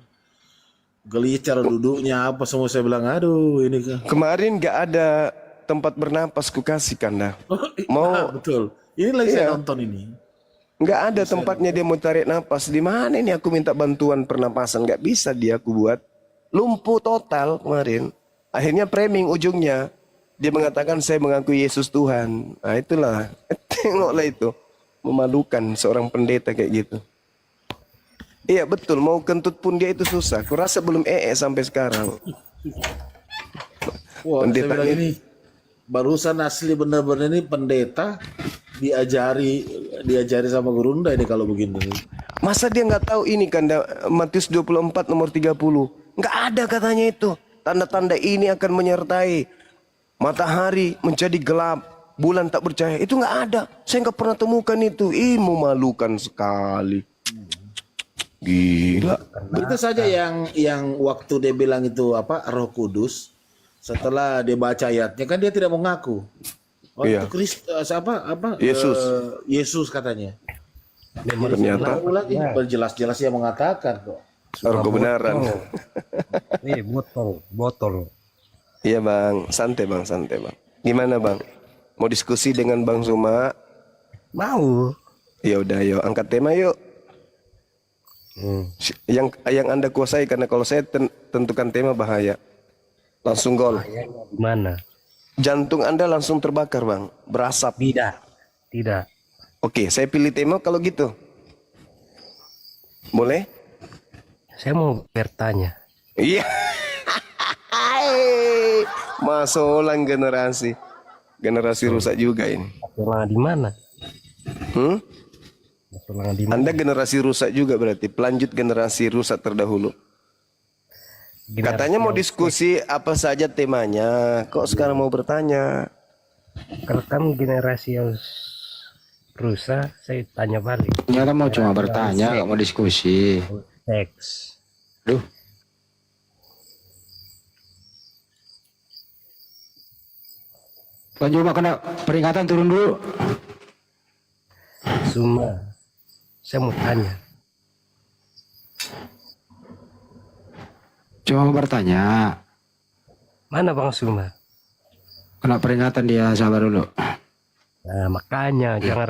Gelisah cara duduknya apa semua saya bilang, aduh ini kan. Kemarin nggak ada tempat bernapas ku kasih kanda. Mau betul. Ini lagi saya nonton ini. nggak ada tempatnya dia mau tarik napas. Di mana ini aku minta bantuan pernapasan, nggak bisa dia aku buat. Lumpuh total kemarin. Akhirnya framing ujungnya. Dia mengatakan saya mengakui Yesus Tuhan. Nah itulah. Tengoklah itu. Memalukan seorang pendeta kayak gitu. Iya betul, mau kentut pun dia itu susah. Kurasa belum sampai sekarang. Wah, saya Pendeta bilang ini barusan asli benar-benar ini pendeta diajari sama Gurunda ini kalau begini. Masa dia nggak tahu ini kan Matius 24 nomor 30. Nggak ada katanya itu. Tanda-tanda ini akan menyertai. Matahari menjadi gelap, bulan tak bercahaya. Itu nggak ada. Saya nggak pernah temukan itu. Ih, memalukan sekali. Gila. Itu saja yang waktu dia bilang itu apa Roh Kudus, setelah dia baca ayatnya kan dia tidak mau ngaku. Iya. Itu Kristus apa Yesus. Yesus katanya. Ternyata Lagi berjelas-jelas dia mengatakan kok. harus kebenaran. Nih botol. Iya bang, santai bang. Gimana bang? Mau diskusi dengan Bang Zuma? Mau. Ya udah, yuk angkat tema yuk. Yang Anda kuasai, karena kalau saya tentukan tema bahaya. Langsung gol. Mana? Jantung Anda langsung terbakar bang, berasap. Tidak. Oke, saya pilih tema kalau gitu. Boleh? Saya mau bertanya. Iya. Masolang generasi rusak juga ini. Masalah di mana? Masalah di mana? Anda generasi rusak juga berarti, pelanjut generasi rusak terdahulu. Katanya mau diskusi apa saja temanya, kok sekarang mau bertanya? Kalau kamu generasi yang rusak, saya tanya balik. Ya kan mau cuma bertanya, nggak mau diskusi. Teks. Duh. Bang Juma kena peringatan turun dulu. Zuma, saya mau tanya. Cuma mau bertanya. Mana Bang Zuma? Kena peringatan dia, sabar dulu. Nah makanya jangan